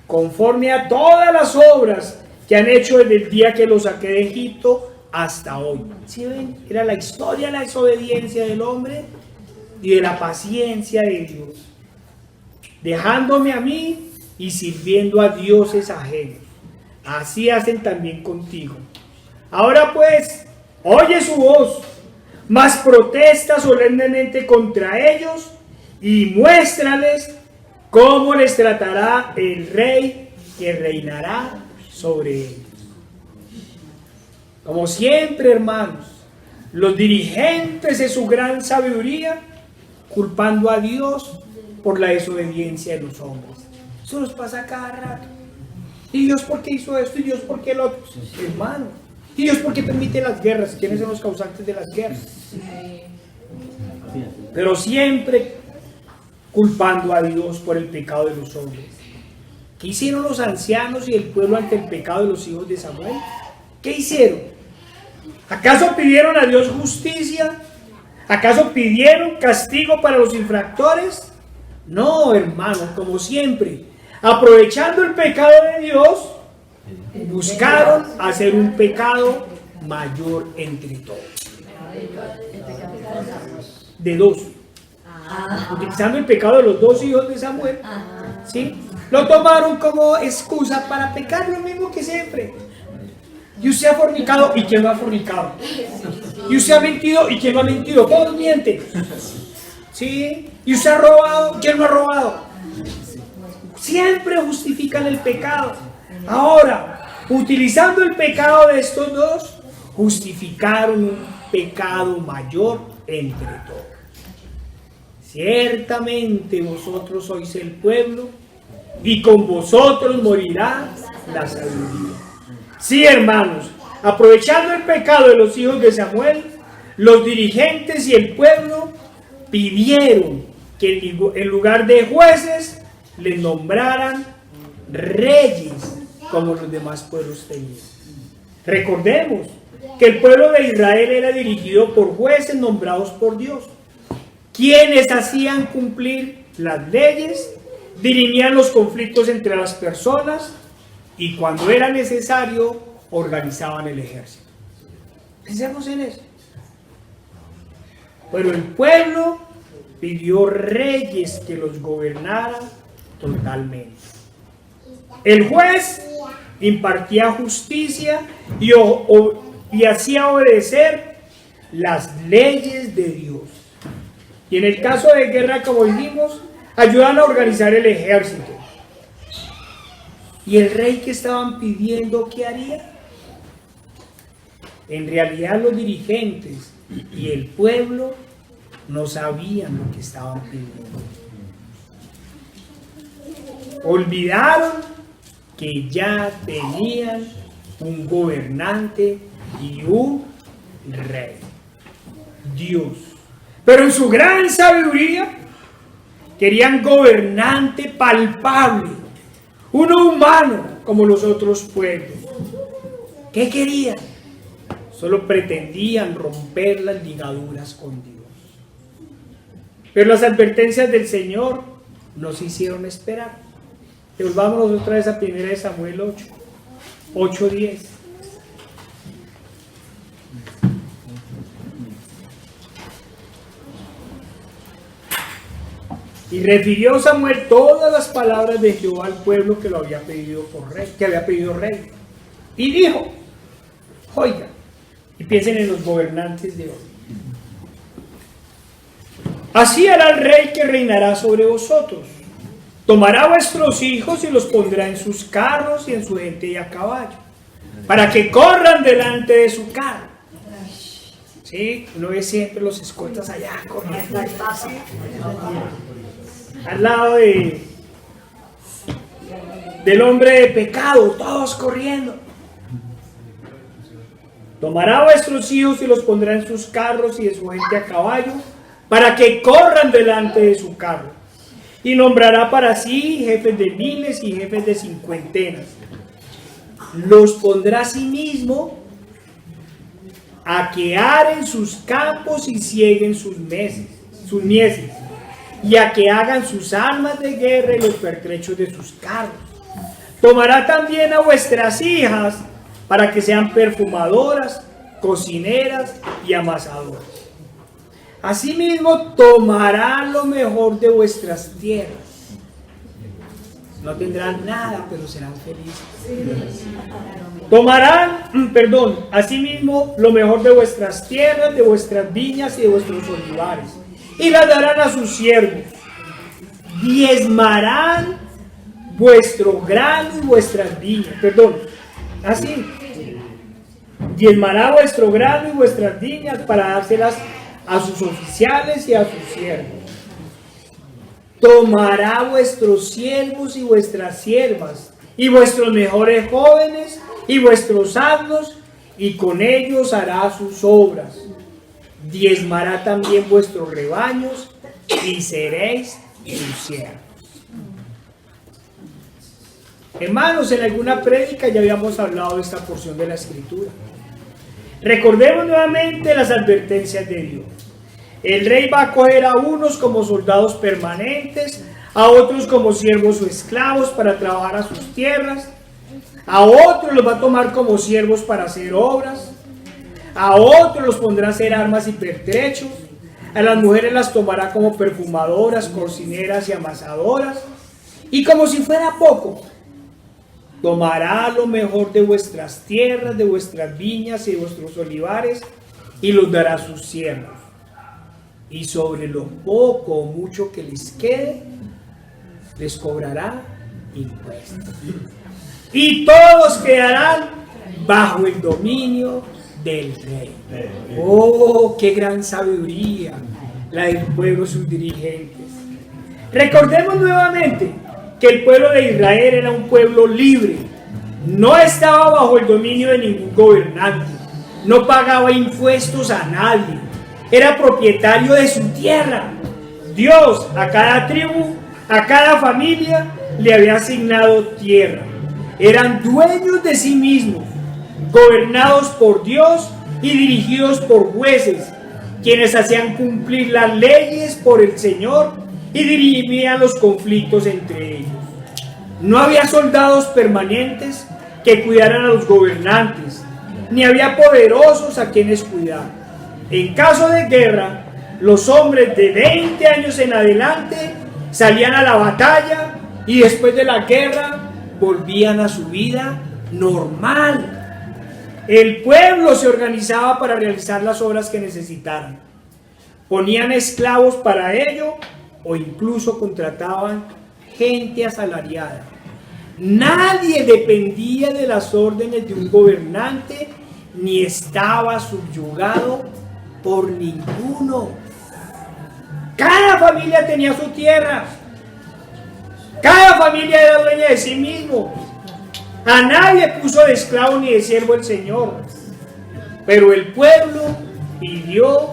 conforme a todas las obras que han hecho desde el día que los saqué de Egipto hasta hoy. ¿Sí ven? Era la historia de la desobediencia del hombre y de la paciencia de Dios, dejándome a mí y sirviendo a dioses ajenos. Así hacen también contigo. Ahora pues, oye su voz, mas protesta solemnemente contra ellos y muéstrales cómo les tratará el rey que reinará sobre ellos. Como siempre, hermanos, los dirigentes de su gran sabiduría, culpando a Dios por la desobediencia de los hombres. Eso nos pasa cada rato. ¿Y Dios por qué hizo esto? ¿Y Dios por qué lo otro? Hermano. ¿Y Dios por qué permite las guerras? ¿Quiénes son los causantes de las guerras? Pero siempre culpando a Dios por el pecado de los hombres. ¿Qué hicieron los ancianos y el pueblo ante el pecado de los hijos de Samuel? ¿Qué hicieron? ¿Acaso pidieron a Dios justicia? ¿Acaso pidieron castigo para los infractores? No, hermano, como siempre, aprovechando el pecado de Dios, buscaron hacer un pecado mayor entre todos. De dos. Utilizando el pecado de los dos hijos de Samuel, ¿sí? Lo tomaron como excusa para pecar lo mismo que siempre. Y usted ha fornicado, ¿y quién no ha fornicado? Y usted ha mentido, ¿y quién no ha mentido? Todos mienten. ¿Sí? Y usted ha robado, ¿quién no ha robado? Siempre justifican el pecado. Ahora, utilizando el pecado de estos dos, justificaron un pecado mayor entre todos. Ciertamente vosotros sois el pueblo, y con vosotros morirá la sabiduría. Sí, hermanos, aprovechando el pecado de los hijos de Samuel, los dirigentes y el pueblo pidieron que en lugar de jueces les nombraran reyes como los demás pueblos tenían. Recordemos que el pueblo de Israel era dirigido por jueces nombrados por Dios, quienes hacían cumplir las leyes, dirimían los conflictos entre las personas y cuando era necesario organizaban el ejército. Pensemos en eso. Pero el pueblo pidió reyes que los gobernaran totalmente. El juez impartía justicia y hacía obedecer las leyes de Dios. Y en el caso de guerra, como dijimos, ayudan a organizar el ejército. ¿Y el rey que estaban pidiendo qué haría? En realidad los dirigentes y el pueblo no sabían lo que estaban pidiendo. Olvidaron que ya tenían un gobernante y un rey, Dios. Pero en su gran sabiduría querían gobernante palpable, uno humano como los otros pueblos. ¿Qué querían? Solo pretendían romper las ligaduras con Dios. Pero las advertencias del Señor nos hicieron esperar. Volvámonos otra vez a 1 Samuel 8:10. Y refirió Samuel todas las palabras de Jehová al pueblo que lo había pedido por rey, que había pedido rey. Y dijo, oiga, y piensen en los gobernantes de hoy. Así hará el rey que reinará sobre vosotros. Tomará a vuestros hijos y los pondrá en sus carros y en su gente y a caballo, para que corran delante de su carro. ¿Sí? Uno ve siempre los escoltas allá corriendo. Al lado del hombre de pecado, todos corriendo. Tomará a vuestros hijos y los pondrá en sus carros y de su gente a caballo, para que corran delante de su carro. Y nombrará para sí jefes de miles y jefes de cincuentenas. Los pondrá a sí mismo a que aren sus campos y cieguen sus mieses, y a que hagan sus armas de guerra y los pertrechos de sus carros. Tomará también a vuestras hijas para que sean perfumadoras, cocineras y amasadoras. Asimismo, tomará lo mejor de vuestras tierras. No tendrán nada, pero serán felices. Asimismo, lo mejor de vuestras tierras, de vuestras viñas y de vuestros olivares, y las darán a sus siervos. Diezmarán vuestro grano y vuestras viñas. Diezmará vuestro grano y vuestras viñas para dárselas a sus oficiales y a sus siervos. Tomará vuestros siervos y vuestras siervas, y vuestros mejores jóvenes y vuestros asnos, y con ellos hará sus obras. Diezmará también vuestros rebaños, y seréis sus siervos. Hermanos, en alguna prédica ya habíamos hablado de esta porción de la Escritura. Recordemos nuevamente las advertencias de Dios. El rey va a coger a unos como soldados permanentes, a otros como siervos o esclavos para trabajar a sus tierras, a otros los va a tomar como siervos para hacer obras, a otros los pondrá a hacer armas y pertrechos, a las mujeres las tomará como perfumadoras, cocineras y amasadoras, y como si fuera poco, tomará lo mejor de vuestras tierras, de vuestras viñas y de vuestros olivares, y los dará a sus siervos. Y sobre lo poco o mucho que les quede, les cobrará impuestos. Y todos quedarán bajo el dominio del rey. ¡Oh, qué gran sabiduría la del pueblo y sus dirigentes! Recordemos nuevamente que el pueblo de Israel era un pueblo libre. No estaba bajo el dominio de ningún gobernante. No pagaba impuestos a nadie. Era propietario de su tierra. Dios a cada tribu, a cada familia le había asignado tierra. Eran dueños de sí mismos, gobernados por Dios y dirigidos por jueces, quienes hacían cumplir las leyes por el Señor y dirimían los conflictos entre ellos. No había soldados permanentes que cuidaran a los gobernantes, ni había poderosos a quienes cuidar. En caso de guerra, los hombres de 20 años en adelante salían a la batalla y después de la guerra volvían a su vida normal. El pueblo se organizaba para realizar las obras que necesitaran. Ponían esclavos para ello o incluso contrataban gente asalariada. Nadie dependía de las órdenes de un gobernante ni estaba subyugado por ninguno. Cada familia tenía su tierra. Cada familia era dueña de sí mismo. A nadie puso de esclavo ni de siervo el Señor. Pero el pueblo pidió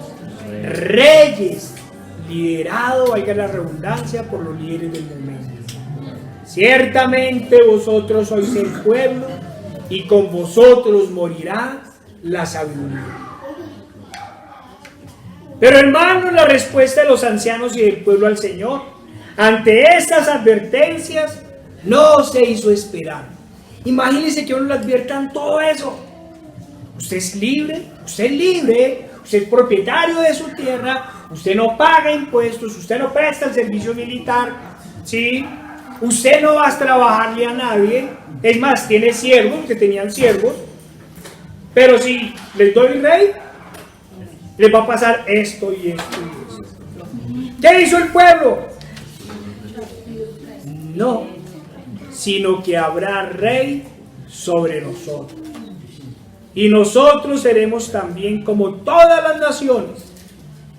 reyes, liderado, valga la redundancia, por los líderes del momento. Ciertamente vosotros sois el pueblo, y con vosotros morirá la sabiduría. Pero hermanos, la respuesta de los ancianos y del pueblo al Señor ante estas advertencias no se hizo esperar. Imagínense que uno le adviertan todo eso. Usted es libre, usted es propietario de su tierra, usted no paga impuestos, usted no presta el servicio militar, ¿sí? Usted no va a trabajarle a nadie, es más, tiene siervos, que tenían siervos, pero si les doy rey, les va a pasar esto y esto y esto. ¿Qué hizo el pueblo? No, sino que habrá rey sobre nosotros. Y nosotros seremos también como todas las naciones,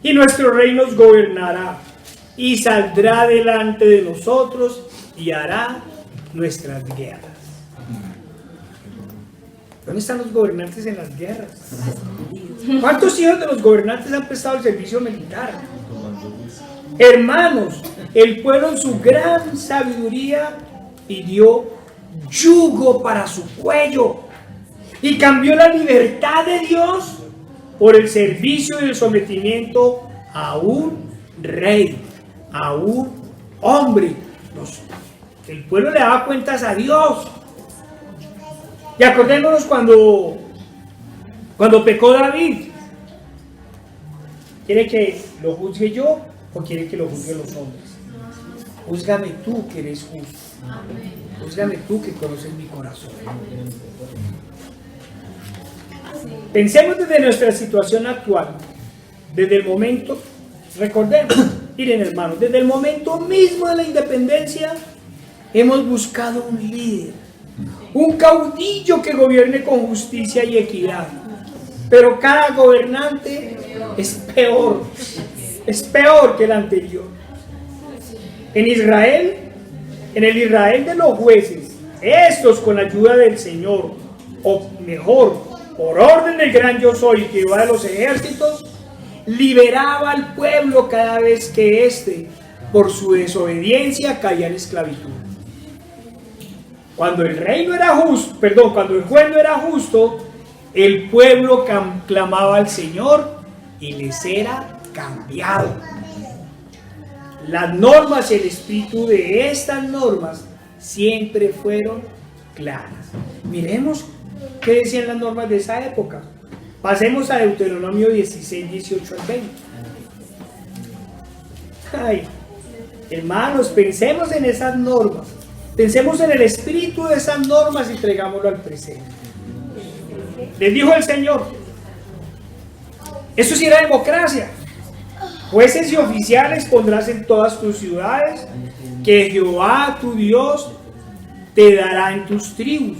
y nuestro rey nos gobernará, y saldrá delante de nosotros, y hará nuestras guerras. ¿Dónde están los gobernantes en las guerras? ¿Cuántos hijos de los gobernantes han prestado el servicio militar? Hermanos, el pueblo en su gran sabiduría pidió yugo para su cuello y cambió la libertad de Dios por el servicio y el sometimiento a un rey, a un hombre. El pueblo le daba cuentas a Dios. Y acordémonos cuando pecó David. ¿Quiere que lo juzgue yo o quiere que lo juzgue los hombres? Júzgame tú, que eres justo. Júzgame tú, que conoces mi corazón. Pensemos desde nuestra situación actual, desde el momento, recordemos, miren hermanos, desde el momento mismo de la independencia hemos buscado un líder, un caudillo que gobierne con justicia y equidad, pero cada gobernante es peor que el anterior. En Israel, en el Israel de los jueces, estos con ayuda del Señor, o mejor, por orden del gran yo soy, Jehová de los ejércitos, liberaba al pueblo cada vez que éste, por su desobediencia, caía en esclavitud. Cuando el juez no era justo, el pueblo clamaba al Señor y les era cambiado. Las normas y el espíritu de estas normas siempre fueron claras. Miremos qué decían las normas de esa época. Pasemos a Deuteronomio 16, 18 al 20. Ay, hermanos, pensemos en esas normas. Pensemos en el espíritu de esas normas y traigámoslo al presente. Les dijo el Señor, eso sí era democracia. Jueces y oficiales pondrás en todas tus ciudades, que Jehová tu Dios te dará en tus tribus,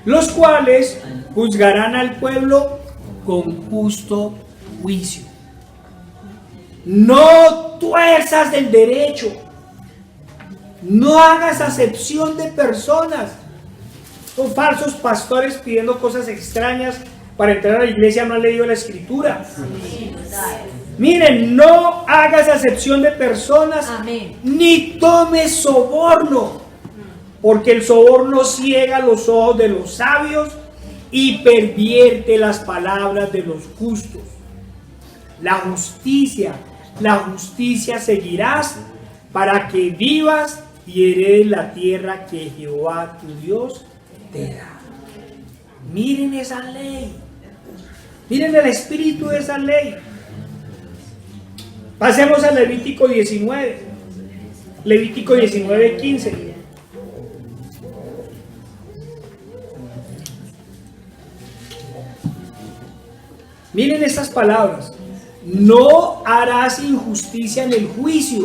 los cuales juzgarán al pueblo con justo juicio. No tuerzas del derecho, no hagas acepción de personas. Son falsos pastores pidiendo cosas extrañas para entrar a la iglesia, no han leído la escritura. Miren, no hagas acepción de personas. Amén. Ni tomes soborno, porque el soborno ciega los ojos de los sabios y pervierte las palabras de los justos. La justicia seguirás para que vivas y heredes la tierra que Jehová tu Dios te da. Miren esa ley, miren el espíritu de esa ley. Pasemos a Levítico 19, Levítico 19, 15. Miren estas palabras: no harás injusticia en el juicio,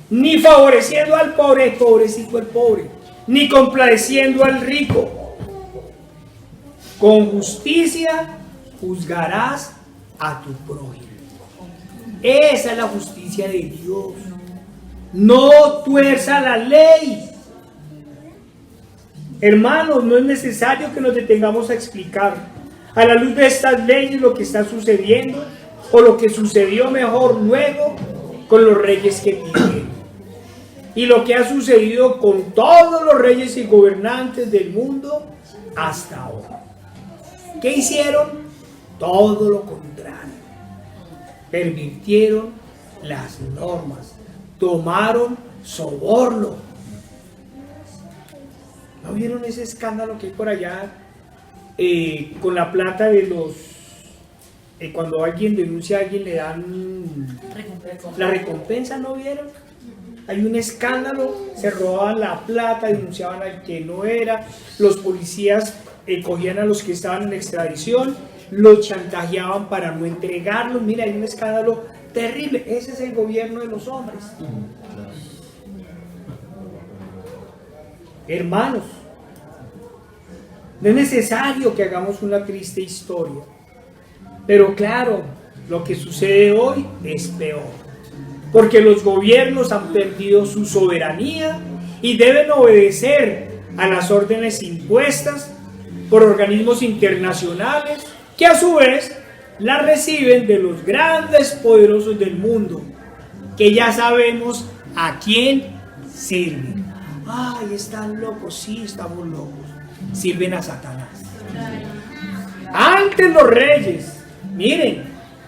ni favoreciendo al pobre, pobrecito el pobre, ni complaciendo al rico. Con justicia juzgarás a tu prójimo. Esa es la justicia de Dios. No tuerza la ley. Hermanos, no es necesario que nos detengamos a explicar a la luz de estas leyes lo que está sucediendo o lo que sucedió mejor luego con los reyes que vivieron. Y lo que ha sucedido con todos los reyes y gobernantes del mundo hasta ahora. ¿Qué hicieron? Todo lo contrario. Pervirtieron las normas, tomaron soborno. ¿No vieron ese escándalo que hay por allá con la plata de los... cuando alguien denuncia a alguien le dan la recompensa, ¿no vieron? Hay un escándalo, se robaban la plata, denunciaban al que no era, los policías cogían a los que estaban en extradición, los chantajeaban para no entregarlos. Mira, hay un escándalo terrible. Ese es el gobierno de los hombres. Hermanos, no es necesario que hagamos una triste historia, pero claro, lo que sucede hoy es peor, porque los gobiernos han perdido su soberanía y deben obedecer a las órdenes impuestas por organismos internacionales que a su vez las reciben de los grandes poderosos del mundo, que ya sabemos a quién sirven. Ay, están locos, sí, estamos locos. Sirven a Satanás. Antes los reyes, miren,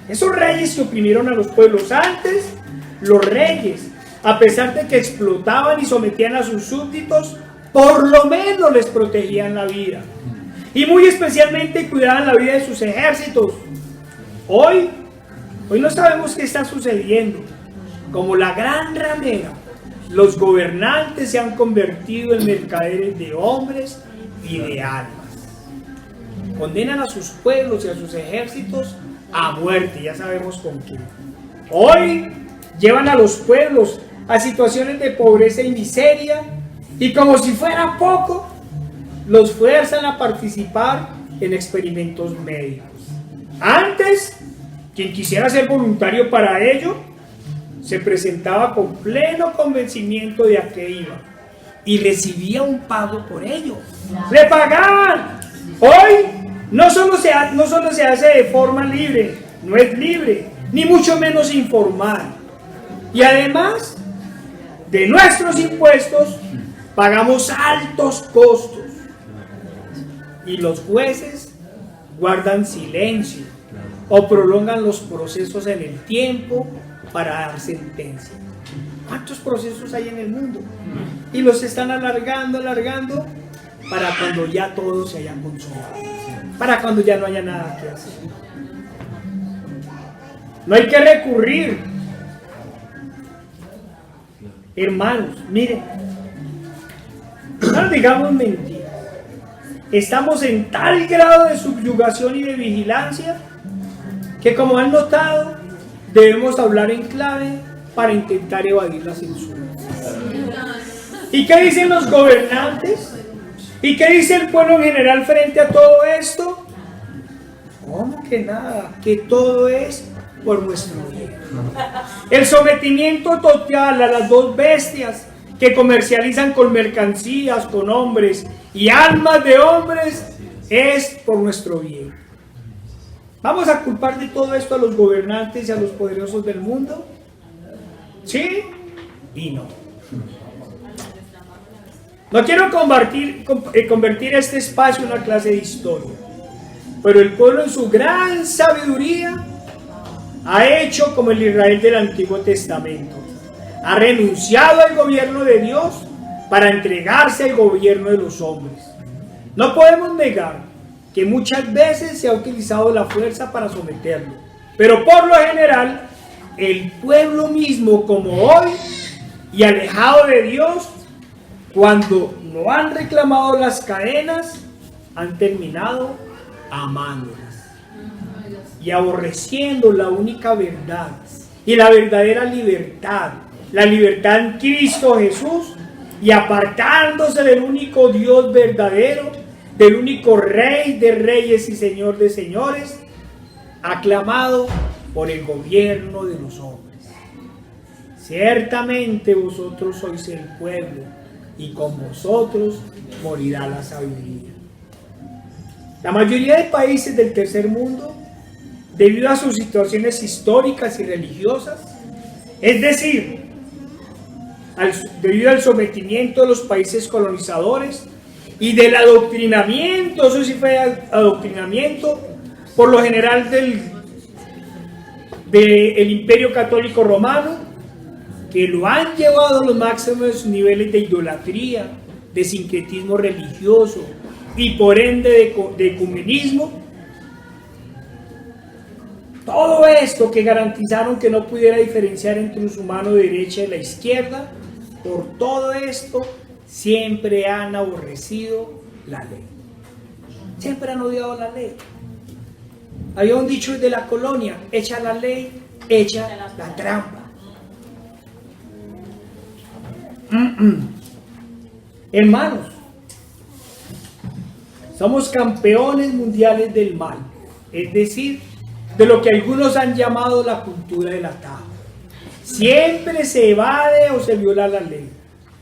esos reyes que oprimieron a los pueblos, antes los reyes, a pesar de que explotaban y sometían a sus súbditos, por lo menos les protegían la vida. Y muy especialmente cuidaban la vida de sus ejércitos. Hoy no sabemos qué está sucediendo. Como la gran ramera, los gobernantes se han convertido en mercaderes de hombres y de almas. Condenan a sus pueblos y a sus ejércitos a muerte, ya sabemos con quién. Hoy llevan a los pueblos a situaciones de pobreza y miseria, y como si fuera poco, los fuerzan a participar en experimentos médicos. Antes, quien quisiera ser voluntario para ello, se presentaba con pleno convencimiento de a qué iba y recibía un pago por ello. ¡Le pagaban! Hoy no solo se hace de forma libre, no es libre, ni mucho menos informal. Y además de nuestros impuestos, pagamos altos costos. Y los jueces guardan silencio o prolongan los procesos en el tiempo para dar sentencia. ¿Cuántos procesos hay en el mundo? Y los están alargando para cuando ya todos se hayan consumado, para cuando ya no haya nada que hacer. No hay que recurrir. Hermanos, miren, no nos digamos mentiras. Estamos en tal grado de subyugación y de vigilancia que, como han notado, debemos hablar en clave para intentar evadir la censura. ¿Y qué dicen los gobernantes? ¿Y qué dice el pueblo en general frente a todo esto? ¿Cómo que nada? Que todo es por nuestro bien. El sometimiento total a las dos bestias que comercializan con mercancías, con hombres y almas de hombres es por nuestro bien. ¿Vamos a culpar de todo esto a los gobernantes y a los poderosos del mundo? ¿Sí y no? No quiero convertir este espacio en una clase de historia, pero el pueblo en su gran sabiduría ha hecho como el Israel del Antiguo Testamento. Ha renunciado al gobierno de Dios para entregarse al gobierno de los hombres. No podemos negar que muchas veces se ha utilizado la fuerza para someterlo, pero por lo general el pueblo mismo, como hoy, y alejado de Dios, cuando no han reclamado las cadenas, han terminado amándolas y aborreciendo la única verdad y la verdadera libertad, la libertad en Cristo Jesús, y apartándose del único Dios verdadero, del único Rey de reyes y Señor de señores, aclamado por el gobierno de los hombres. Ciertamente vosotros sois el pueblo, y con vosotros morirá la sabiduría. La mayoría de países del tercer mundo debido a sus situaciones históricas y religiosas, es decir, debido al sometimiento de los países colonizadores y del adoctrinamiento, eso sí fue adoctrinamiento, por lo general del Imperio Católico Romano, que lo han llevado a los máximos niveles de idolatría, de sincretismo religioso y por ende de ecumenismo. Todo esto que garantizaron que no pudiera diferenciar entre su mano derecha y la izquierda, por todo esto siempre han aborrecido la ley. Siempre han odiado la ley. Había un dicho de la colonia: echa la ley, echa la trampa. Hermanos, somos campeones mundiales del mal, es decir, de lo que algunos han llamado la cultura del atajo. Siempre se evade o se viola la ley,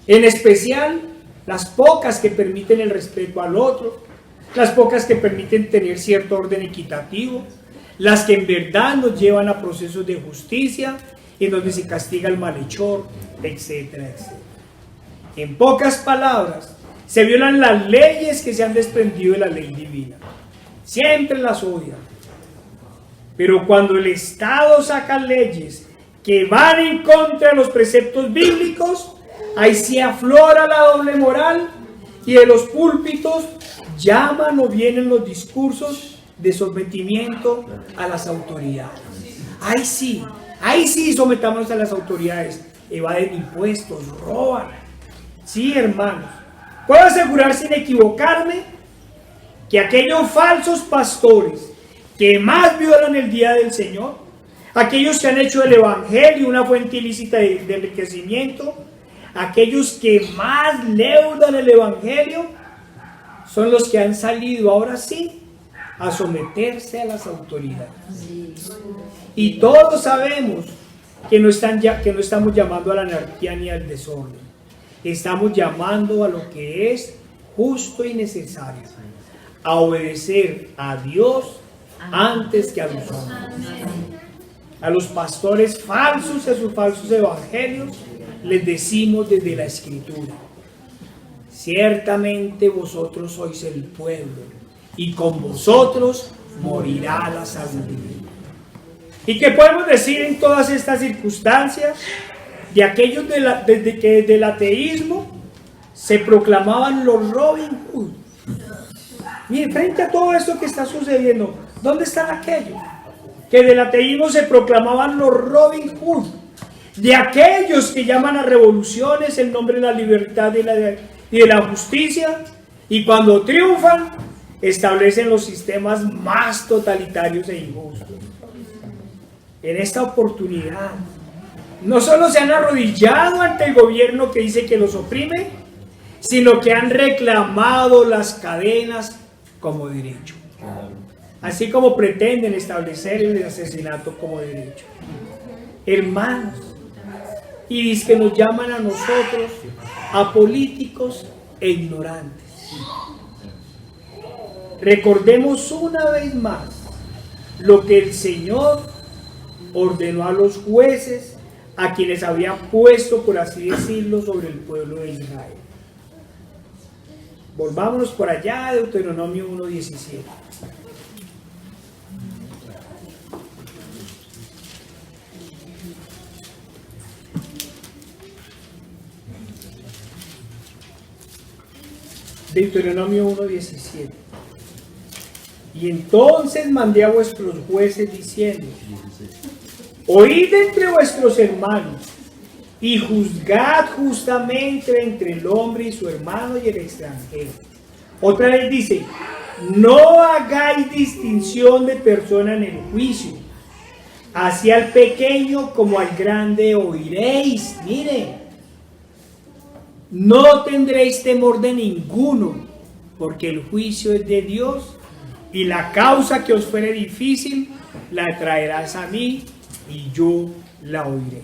en especial las pocas que permiten el respeto al otro, las pocas que permiten tener cierto orden equitativo, las que en verdad nos llevan a procesos de justicia en donde se castiga al malhechor, etcétera, etcétera. En pocas palabras, se violan las leyes que se han desprendido de la ley divina. Siempre las odian. Pero cuando el Estado saca leyes que van en contra de los preceptos bíblicos, ahí se aflora la doble moral y de los púlpitos llaman o vienen los discursos de sometimiento a las autoridades. Ahí sí sometamos a las autoridades. Evaden impuestos, roban. Sí, hermanos, puedo asegurar sin equivocarme que aquellos falsos pastores que más violan el día del Señor, aquellos que han hecho del Evangelio una fuente ilícita de enriquecimiento, aquellos que más leudan el Evangelio, son los que han salido ahora sí a someterse a las autoridades. Y todos sabemos que no estamos llamando a la anarquía ni al desorden. Estamos llamando a lo que es justo y necesario, a obedecer a Dios antes que a los hombres. A los pastores falsos y a sus falsos evangelios les decimos desde la Escritura: ciertamente vosotros sois el pueblo, y con vosotros morirá la sabiduría. ¿Y qué podemos decir en todas estas circunstancias? De aquellos desde que del ateísmo se proclamaban los Robin Hood. Miren, frente a todo esto que está sucediendo, ¿dónde están aquellos que del ateísmo se proclamaban los Robin Hood? De aquellos que llaman a revoluciones en nombre de la libertad y de la justicia, y cuando triunfan establecen los sistemas más totalitarios e injustos. En esta oportunidad no solo se han arrodillado ante el gobierno que dice que los oprime, sino que han reclamado las cadenas como derecho, así como pretenden establecer el asesinato como derecho. Hermanos, y dice que nos llaman a nosotros apolíticos e ignorantes. Recordemos una vez más lo que el Señor ordenó a los jueces, a quienes había puesto, por así decirlo, sobre el pueblo de Israel. Volvámonos por allá, Deuteronomio 1:17. Deuteronomio 1:17. Y entonces mandé a vuestros jueces diciendo: oíd entre vuestros hermanos y juzgad justamente entre el hombre y su hermano y el extranjero. Otra vez dice: no hagáis distinción de persona en el juicio, hacia al pequeño como al grande oiréis. Mire, no tendréis temor de ninguno, porque el juicio es de Dios, y la causa que os fuere difícil la traerás a mí, y yo la oiré.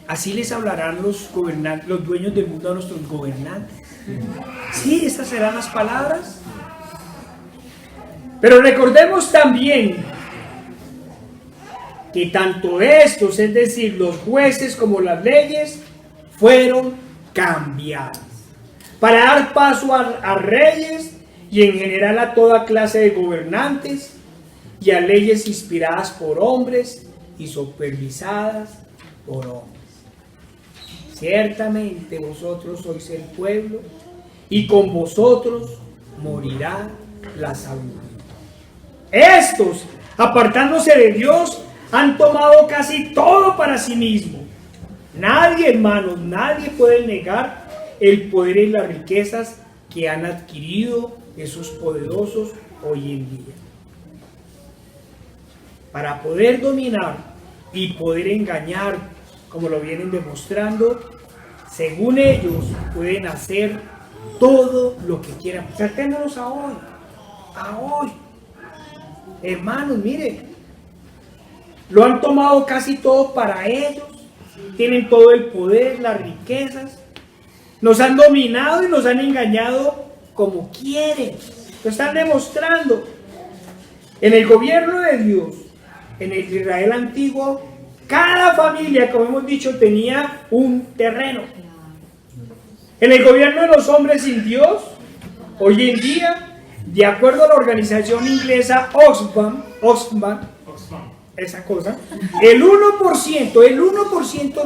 Así les hablarán los gobernantes, los dueños del mundo a nuestros gobernantes. Sí, estas serán las palabras. Pero recordemos también que tanto estos, es decir, los jueces como las leyes, fueron cambiadas para dar paso a reyes y en general a toda clase de gobernantes y a leyes inspiradas por hombres y supervisadas por hombres. Ciertamente vosotros sois el pueblo y con vosotros morirá la sabiduría. Estos, apartándose de Dios, han tomado casi todo para sí mismos. Nadie, hermanos, nadie puede negar el poder y las riquezas que han adquirido esos poderosos hoy en día. Para poder dominar y poder engañar, como lo vienen demostrando, según ellos pueden hacer todo lo que quieran. Tratémonos a hoy. Hermanos, miren, lo han tomado casi todo para ellos, tienen todo el poder, las riquezas, nos han dominado y nos han engañado como quieren, lo están demostrando. En el gobierno de Dios, en el Israel antiguo, cada familia, como hemos dicho, tenía un terreno. En el gobierno de los hombres sin Dios, hoy en día, de acuerdo a la organización inglesa Oxfam, esa cosa, el 1% de los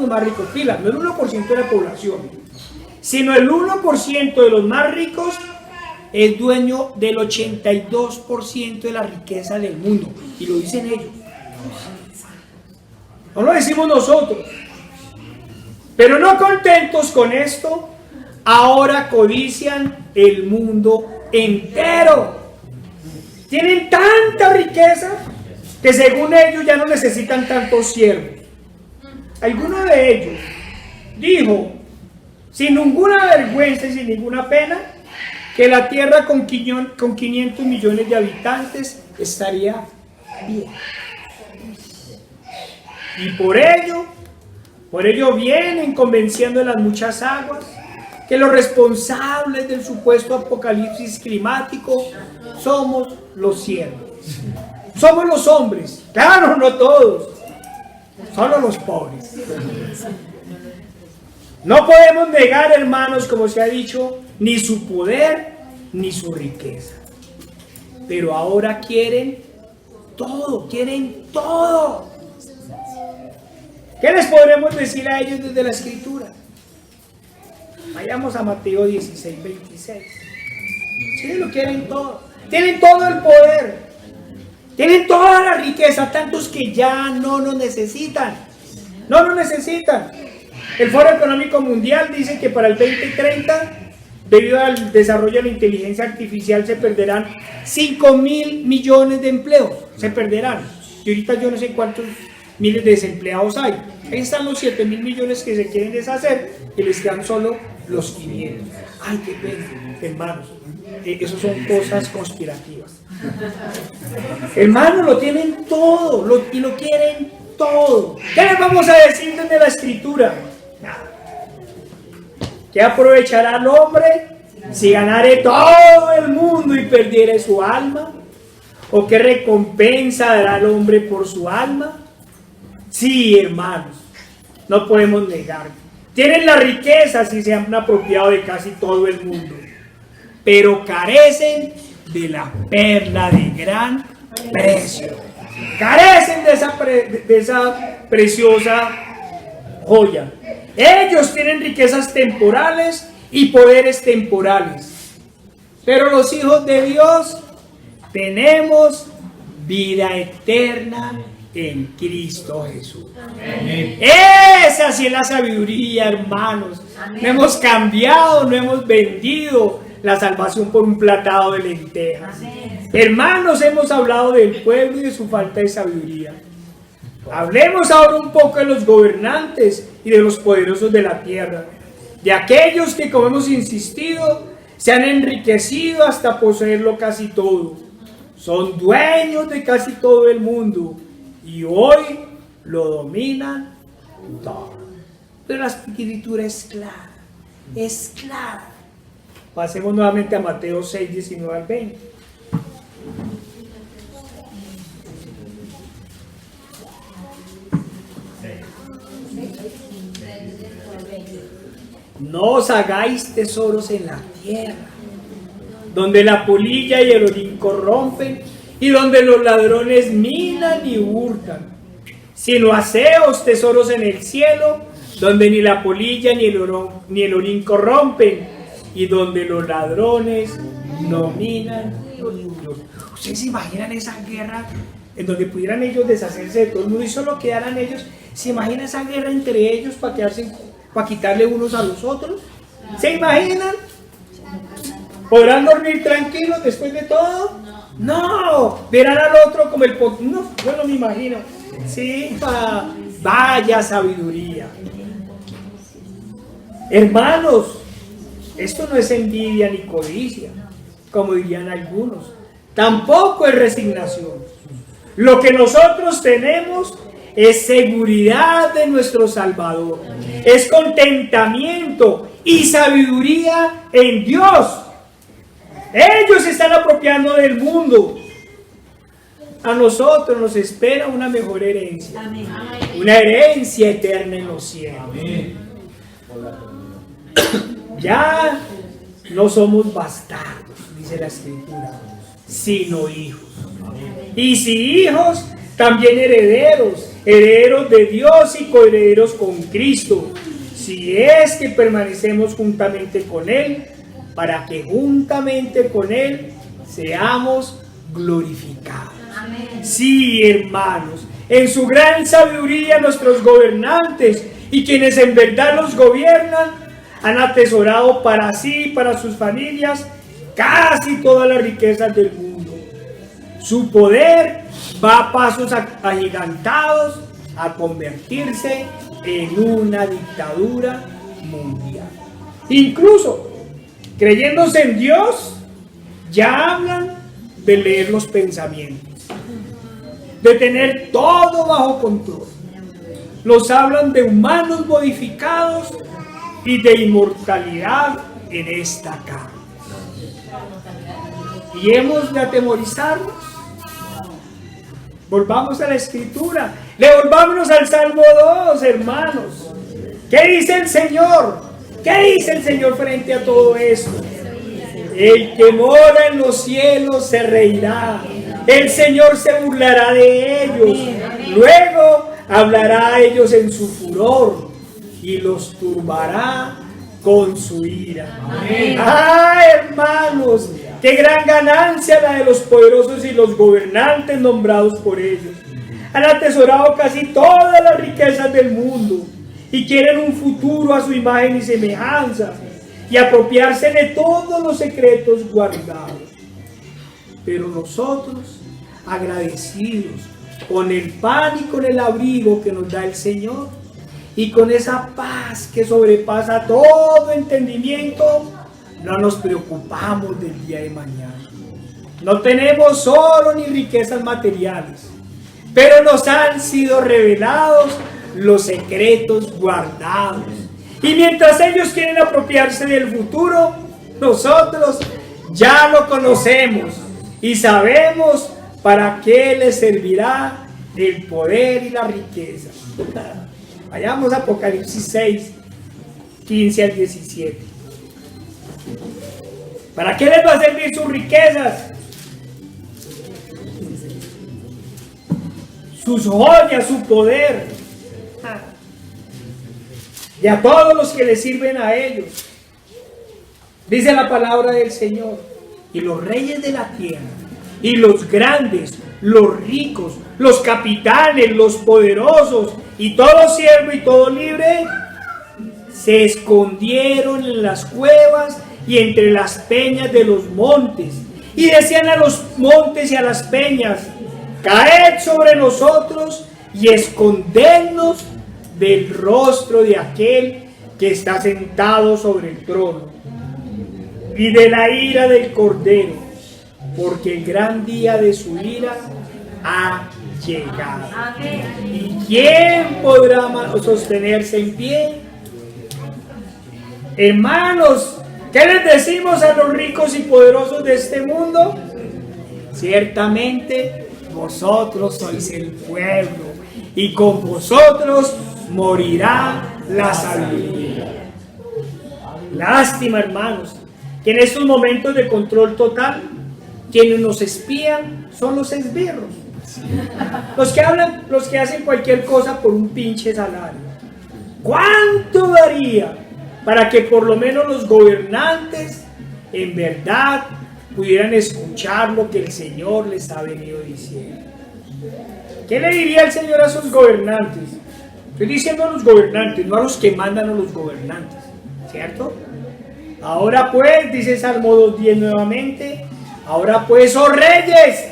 más ricos, fila, no el 1% de la población, sino el 1% de los más ricos es dueño del 82% de la riqueza del mundo, y lo dicen ellos. No lo decimos nosotros. Pero no contentos con esto, ahora codician el mundo entero. Tienen tanta riqueza que según ellos ya no necesitan tantos siervos. Alguno de ellos dijo, sin ninguna vergüenza y sin ninguna pena, que la tierra con 500 millones de habitantes estaría bien. Y por ello vienen convenciendo de las muchas aguas que los responsables del supuesto apocalipsis climático somos los siervos. Somos los hombres, claro, no todos, solo los pobres. No podemos negar, hermanos, como se ha dicho, ni su poder ni su riqueza. Pero ahora quieren todo. ¿Qué les podremos decir a ellos desde la Escritura? Vayamos a Mateo 16, 26. Sí, lo quieren todo. Tienen todo el poder. Tienen toda la riqueza, tantos que ya no lo necesitan. No lo necesitan. El Foro Económico Mundial dice que para el 2030, debido al desarrollo de la inteligencia artificial, se perderán 5.000 millones de empleos. Se perderán. Y ahorita yo no sé cuántos miles de desempleados hay. Ahí están los 7.000 millones que se quieren deshacer y les quedan solo los 500. Ay, qué pena, hermanos. Eso son cosas conspirativas. Hermanos, lo tienen todo y lo quieren todo. ¿Qué les vamos a decir desde la Escritura? Nada. ¿Qué aprovechará el hombre si ganare todo el mundo y perdiere su alma? ¿O qué recompensa dará el hombre por su alma? Sí, hermanos, no podemos negar. Tienen la riqueza si se han apropiado de casi todo el mundo, pero carecen de la perla de gran precio. Carecen de esa preciosa joya. Ellos tienen riquezas temporales y poderes temporales, pero los hijos de Dios tenemos vida eterna en Cristo Jesús. Amén. Esa sí es la sabiduría, hermanos. Amén. No hemos cambiado, no hemos vendido la salvación por un platado de lentejas. Amén. Hermanos, hemos hablado del pueblo y de su falta de sabiduría. Hablemos ahora un poco de los gobernantes y de los poderosos de la tierra, de aquellos que, como hemos insistido, se han enriquecido hasta poseerlo casi todo. Son dueños de casi todo el mundo y hoy lo dominan todo. Pero la Escritura es clara, es clara. Pasemos nuevamente a Mateo 6, 19 al 20. No os hagáis tesoros en la tierra, donde la polilla y el orín corrompen, y donde los ladrones minan y hurtan, sino haceos tesoros en el cielo, donde ni la polilla ni el orín corrompen, y donde los ladrones no minan ni hurtan. ¿Ustedes se imaginan esa guerra en donde pudieran ellos deshacerse de todo el mundo y solo quedaran ellos? ¿Se imagina esa guerra entre ellos para quitarle unos a los otros? ¿Se imaginan? ¿Podrán dormir tranquilos después de todo? No, verán al otro como el no, yo no me imagino. Sí, vaya sabiduría. Hermanos, esto no es envidia ni codicia, como dirían algunos. Tampoco es resignación. Lo que nosotros tenemos es seguridad de nuestro Salvador. Es contentamiento y sabiduría en Dios. Ellos se están apropiando del mundo. A nosotros nos espera una mejor herencia. Amén. Una herencia eterna en los cielos. Amén. Ya no somos bastardos, dice la Escritura, sino hijos. Y si hijos, también herederos, herederos de Dios y coherederos con Cristo, si es que permanecemos juntamente con Él, para que juntamente con Él seamos glorificados. Amén. Sí, hermanos, en su gran sabiduría nuestros gobernantes y quienes en verdad los gobiernan han atesorado para sí y para sus familias casi todas las riquezas del mundo. Su poder va a pasos agigantados a convertirse en una dictadura mundial. Incluso, creyéndose en Dios, ya hablan de leer los pensamientos, de tener todo bajo control. Nos hablan de humanos modificados y de inmortalidad en esta carne. ¿Y hemos de atemorizarnos? Volvamos a la Escritura. Volvámonos al Salmo 2, hermanos. ¿Qué dice el Señor? ¿Qué dice el Señor frente a todo esto? El que mora en los cielos se reirá. El Señor se burlará de ellos. Luego hablará a ellos en su furor y los turbará con su ira. Amén. ¡Ah, hermanos! ¡Qué gran ganancia la de los poderosos y los gobernantes nombrados por ellos! Han atesorado casi todas las riquezas del mundo y quieren un futuro a su imagen y semejanza y apropiarse de todos los secretos guardados. Pero nosotros, agradecidos con el pan y con el abrigo que nos da el Señor, y con esa paz que sobrepasa todo entendimiento, no nos preocupamos del día de mañana. No tenemos oro ni riquezas materiales, pero nos han sido revelados los secretos guardados. Y mientras ellos quieren apropiarse del futuro, nosotros ya lo conocemos y sabemos para qué les servirá el poder y la riqueza. Vayamos a Apocalipsis 6, 15 al 17. ¿Para qué les va a servir sus riquezas? Sus joyas, su poder. Y a todos los que les sirven a ellos. Dice la palabra del Señor. Y los reyes de la tierra, y los grandes, los ricos, los capitanes, los poderosos, y todo siervo y todo libre, se escondieron en las cuevas y entre las peñas de los montes, y decían a los montes y a las peñas: caed sobre nosotros y escondednos del rostro de aquel que está sentado sobre el trono y de la ira del Cordero, porque el gran día de su ira ha llegado. Amén. ¿Y quién podrá sostenerse en pie? Hermanos, ¿qué les decimos a los ricos y poderosos de este mundo? Ciertamente vosotros sois el pueblo y con vosotros morirá la sabiduría. Lástima, hermanos, que en estos momentos de control total, quienes nos espían son los esbirros. Los que hablan, los que hacen cualquier cosa por un pinche salario. ¿Cuánto daría para que por lo menos los gobernantes en verdad pudieran escuchar lo que el Señor les ha venido diciendo? ¿Qué le diría el Señor a sus gobernantes? Estoy diciendo a los gobernantes, no a los que mandan a los gobernantes, ¿cierto? Ahora pues, dice Salmo 2:10 nuevamente, ahora pues, oh reyes,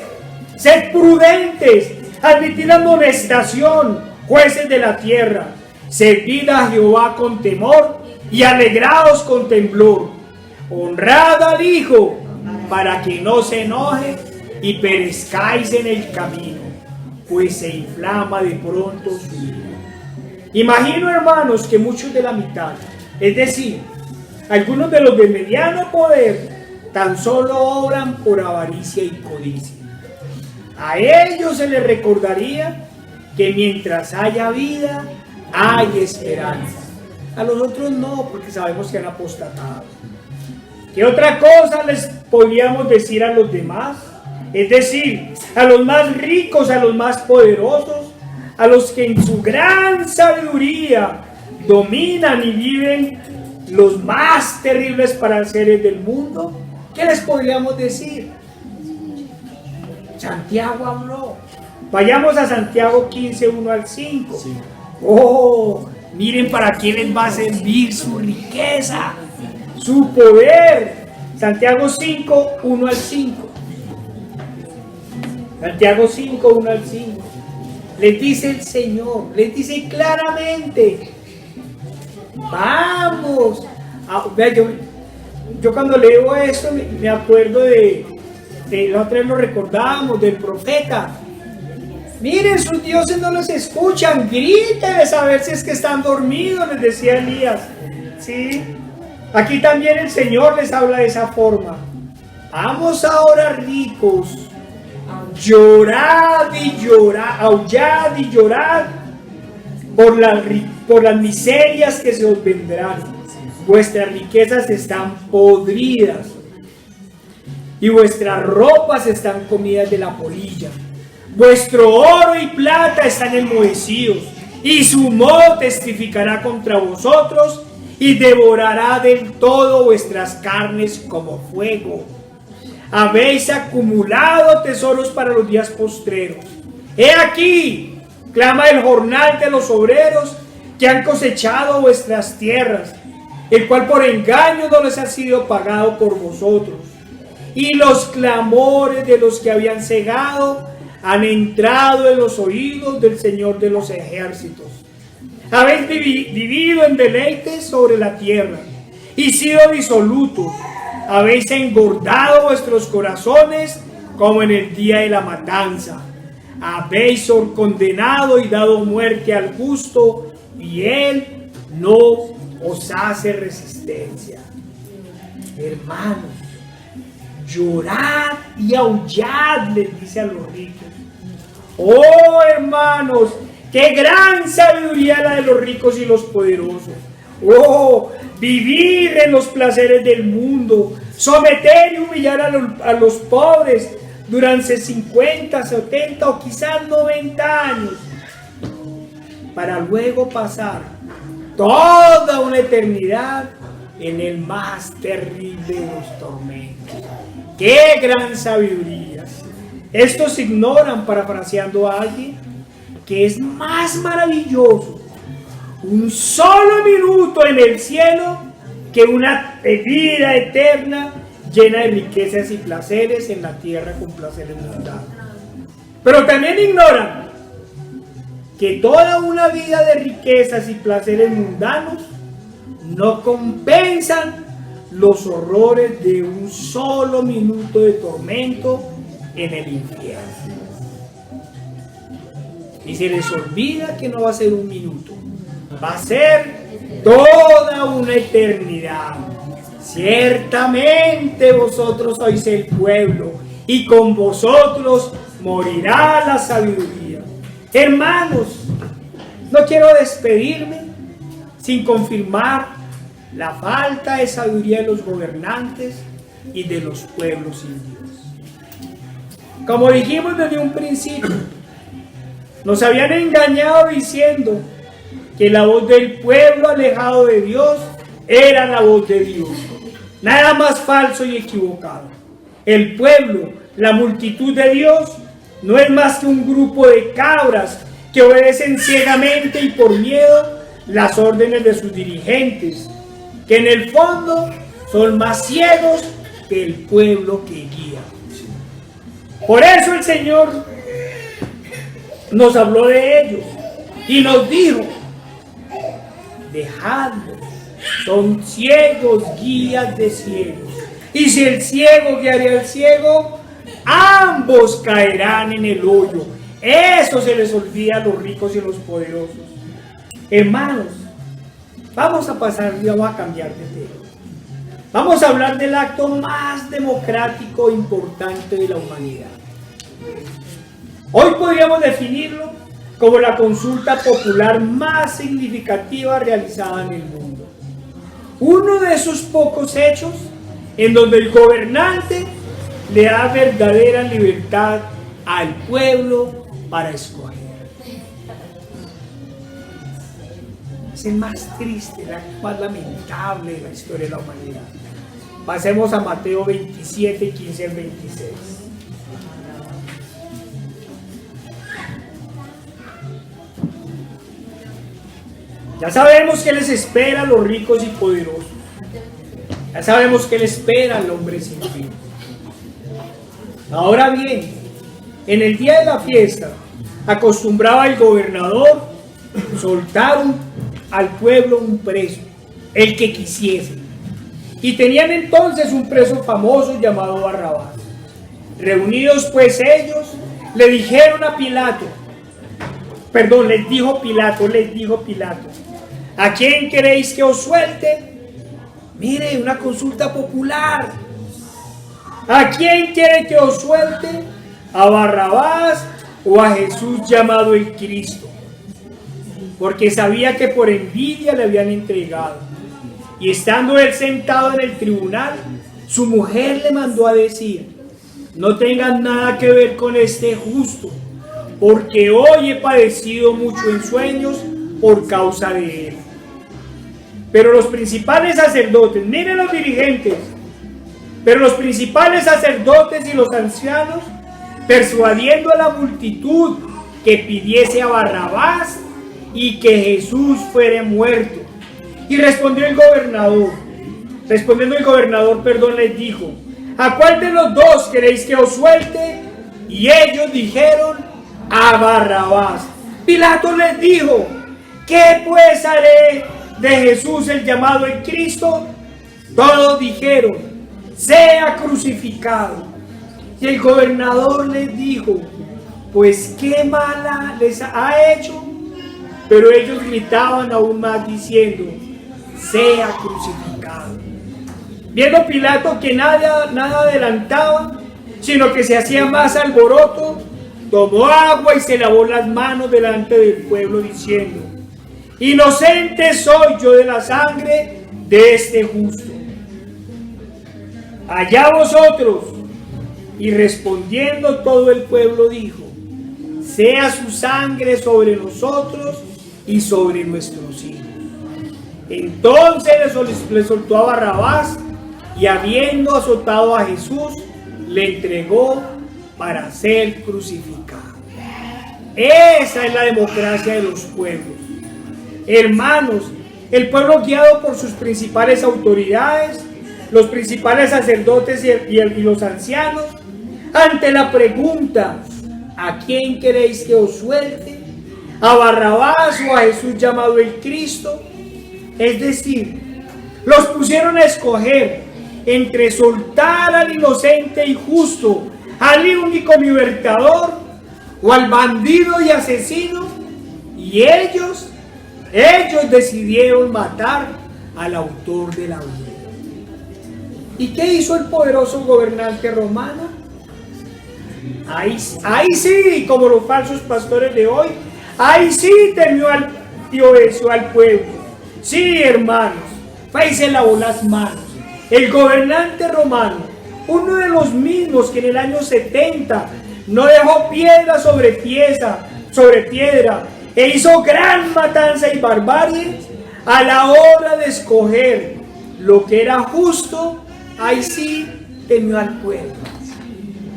sed prudentes, admitid amonestación, jueces de la tierra, servid a Jehová con temor y alegraos con temblor, honrad al Hijo para que no se enoje y perezcáis en el camino, pues se inflama de pronto su ira. Imagino, hermanos, que muchos de la mitad, es decir, algunos de los de mediano poder, tan solo obran por avaricia y codicia. A ellos se les recordaría que mientras haya vida, hay esperanza. A los otros no, porque sabemos que han apostatado. ¿Qué otra cosa les podríamos decir a los demás? Es decir, a los más ricos, a los más poderosos, a los que en su gran sabiduría dominan y viven los más terribles pareceres del mundo. ¿Qué les podríamos decir? Santiago habló. Vayamos a Santiago 15, 1 al 5. Sí. Oh, miren para quién les va a servir su riqueza, su poder. Santiago 5, 1 al 5. Santiago 5, 1 al 5. Les dice el Señor, les dice claramente, vamos. Vea, yo cuando leo esto me acuerdo de la otra vez lo recordábamos, del profeta. Miren, sus dioses no los escuchan, grítenles a ver si es que están dormidos, les decía Elías. ¿Sí? Aquí también el Señor les habla de esa forma. Vamos ahora, ricos, llorad y llorad, aullad y llorad por las miserias que se os vendrán. Vuestras riquezas están podridas y vuestras ropas están comidas de la polilla. Vuestro oro y plata están enmohecidos, y su moho testificará contra vosotros y devorará del todo vuestras carnes como fuego. Habéis acumulado tesoros para los días postreros. He aquí, clama el jornal de los obreros que han cosechado vuestras tierras, el cual por engaño no les ha sido pagado por vosotros. Y los clamores de los que habían cegado han entrado en los oídos del Señor de los ejércitos. Habéis vivido en deleites sobre la tierra y sido disolutos. Habéis engordado vuestros corazones como en el día de la matanza. Habéis condenado y dado muerte al justo, y él no os hace resistencia. Hermanos, llorad y aullad, les dice a los ricos. Oh, hermanos, qué gran sabiduría la de los ricos y los poderosos. Oh, vivir en los placeres del mundo, someter y humillar a los pobres durante 50, 70 o quizás 90 años, para luego pasar toda una eternidad en el más terrible de los tormentos. ¡Qué gran sabiduría! Estos ignoran, parafraseando a alguien, que es más maravilloso un solo minuto en el cielo que una vida eterna llena de riquezas y placeres en la tierra con placeres mundanos. Pero también ignoran que toda una vida de riquezas y placeres mundanos no compensan los horrores de un solo minuto de tormento en el infierno. Y se les olvida que no va a ser un minuto, va a ser toda una eternidad. Ciertamente vosotros sois el pueblo, y con vosotros morirá la sabiduría. Hermanos, no quiero despedirme sin confirmar la falta de sabiduría de los gobernantes y de los pueblos sin Dios. Como dijimos desde un principio, nos habían engañado diciendo que la voz del pueblo alejado de Dios era la voz de Dios. Nada más falso y equivocado. El pueblo, la multitud de Dios, no es más que un grupo de cabras que obedecen ciegamente y por miedo las órdenes de sus dirigentes, que en el fondo son más ciegos que el pueblo que guía. Por eso el Señor nos habló de ellos y nos dijo: dejadlos, son ciegos guías de ciegos, y si el ciego guiaría al ciego, ambos caerán en el hoyo. Eso se les olvida a los ricos y a los poderosos. Hermanos, vamos a cambiar de tema. Vamos a hablar del acto más democrático e importante de la humanidad. Hoy podríamos definirlo como la consulta popular más significativa realizada en el mundo. Uno de esos pocos hechos en donde el gobernante le da verdadera libertad al pueblo para escoger. Es el más triste, el acto más lamentable de la historia de la humanidad. Pasemos a Mateo 27, 15 al 26. Ya sabemos qué les espera a los ricos y poderosos. Ya sabemos qué le espera al hombre sin fin. Ahora bien, en el día de la fiesta, acostumbraba el gobernador soltar al pueblo un preso, el que quisiese. Y tenían entonces un preso famoso llamado Barrabás. Reunidos pues ellos, le dijeron a Pilato, les dijo Pilato, ¿a quién queréis que os suelte? Mire, una consulta popular. ¿A quién quiere que os suelte? ¿A Barrabás o a Jesús llamado el Cristo? Porque sabía que por envidia le habían entregado. Y estando él sentado en el tribunal, su mujer le mandó a decir: no tengan nada que ver con este justo, porque hoy he padecido mucho en sueños por causa de él. Pero los principales sacerdotes, miren los dirigentes, pero los principales sacerdotes y los ancianos, persuadiendo a la multitud que pidiese a Barrabás y que Jesús fuera muerto. Y respondiendo el gobernador, les dijo: ¿a cuál de los dos queréis que os suelte? Y ellos dijeron: a Barrabás. Pilato les dijo: ¿qué pues haré de Jesús el llamado el Cristo? Todos dijeron: sea crucificado. Y el gobernador les dijo: pues qué mala les ha hecho. Pero ellos gritaban aún más diciendo: sea crucificado. Viendo Pilato que nada adelantaba, sino que se hacía más alboroto, tomó agua y se lavó las manos delante del pueblo diciendo: inocente soy yo de la sangre de este justo. Allá vosotros. Y respondiendo todo el pueblo dijo: sea su sangre sobre nosotros y sobre nuestros hijos. Entonces le soltó a Barrabás, y habiendo azotado a Jesús, le entregó para ser crucificado. Esa es la democracia de los pueblos. Hermanos, el pueblo guiado por sus principales autoridades, los principales sacerdotes y los ancianos, ante la pregunta: ¿a quién queréis que os suelte? ¿A Barrabás o a Jesús llamado el Cristo? Es decir, los pusieron a escoger entre soltar al inocente y justo, al único libertador, o al bandido y asesino, y ellos decidieron matar al autor de la vida. ¿Y qué hizo el poderoso gobernante romano? Ahí sí, como los falsos pastores de hoy, ahí sí temió dio eso al pueblo. Sí, hermanos, ahí se lavó las manos. El gobernante romano, uno de los mismos que en el año 70 no dejó piedra sobre piedra, e hizo gran matanza y barbarie, a la hora de escoger lo que era justo, ahí sí temió al pueblo.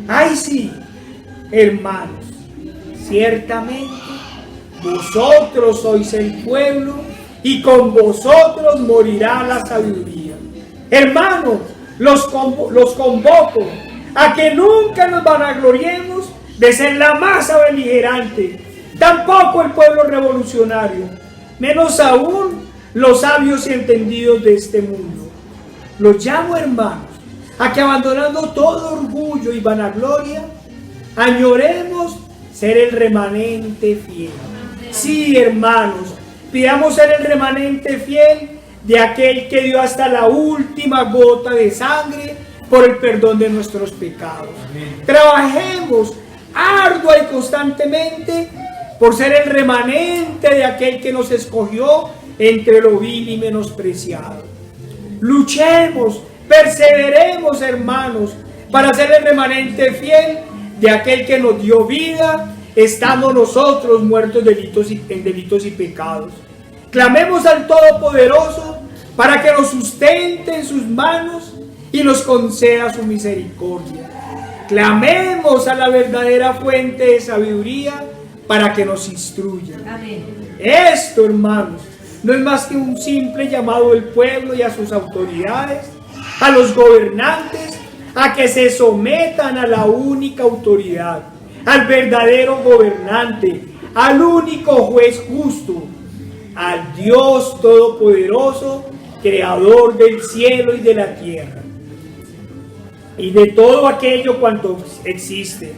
Ahí sí, hermanos, ciertamente vosotros sois el pueblo y con vosotros morirá la sabiduría. Hermanos, los convoco a que nunca nos vanagloriemos de ser la masa beligerante, tampoco el pueblo revolucionario, menos aún los sabios y entendidos de este mundo. Los llamo, hermanos, a que abandonando todo orgullo y vanagloria, añoremos ser el remanente fiel. Sí, hermanos, pidamos ser el remanente fiel de aquel que dio hasta la última gota de sangre por el perdón de nuestros pecados. Amén. Trabajemos ardua y constantemente por ser el remanente de aquel que nos escogió entre lo vil y menospreciado. Luchemos, perseveremos, hermanos, para ser el remanente fiel de aquel que nos dio vida, estando nosotros muertos en delitos y pecados. Clamemos al Todopoderoso para que nos sustente en sus manos y nos conceda su misericordia. Clamemos a la verdadera fuente de sabiduría para que nos instruya. Amén. Esto, hermanos, no es más que un simple llamado del pueblo y a sus autoridades, a los gobernantes, a que se sometan a la única autoridad, al verdadero gobernante, al único juez justo, al Dios Todopoderoso, creador del cielo y de la tierra, y de todo aquello cuanto existe,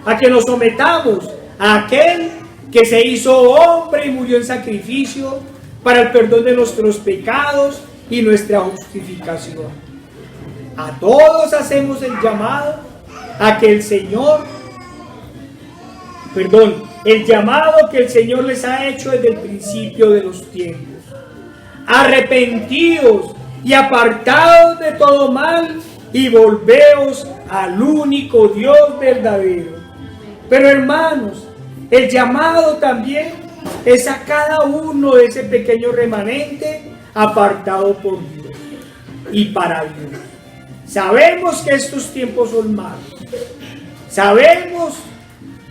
a que nos sometamos a aquel que se hizo hombre y murió en sacrificio para el perdón de nuestros pecados y nuestra justificación. A todos hacemos el llamado a que el llamado que el Señor les ha hecho desde el principio de los tiempos. Arrepentidos y apartados de todo mal y volveos al único Dios verdadero. Pero, hermanos, el llamado también es a cada uno de ese pequeño remanente apartado por Dios y para Dios. Sabemos que estos tiempos son malos. Sabemos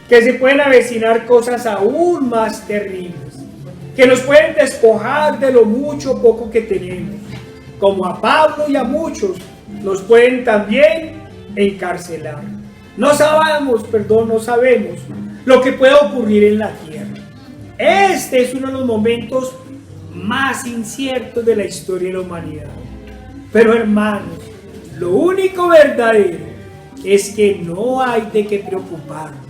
que se pueden avecinar cosas aún más terribles, que nos pueden despojar de lo mucho o poco que tenemos, como a Pablo y a muchos nos pueden también encarcelar. No sabemos lo que puede ocurrir en la tierra. Este es uno de los momentos más inciertos de la historia de la humanidad. Pero, hermanos, lo único verdadero es que no hay de qué preocuparnos.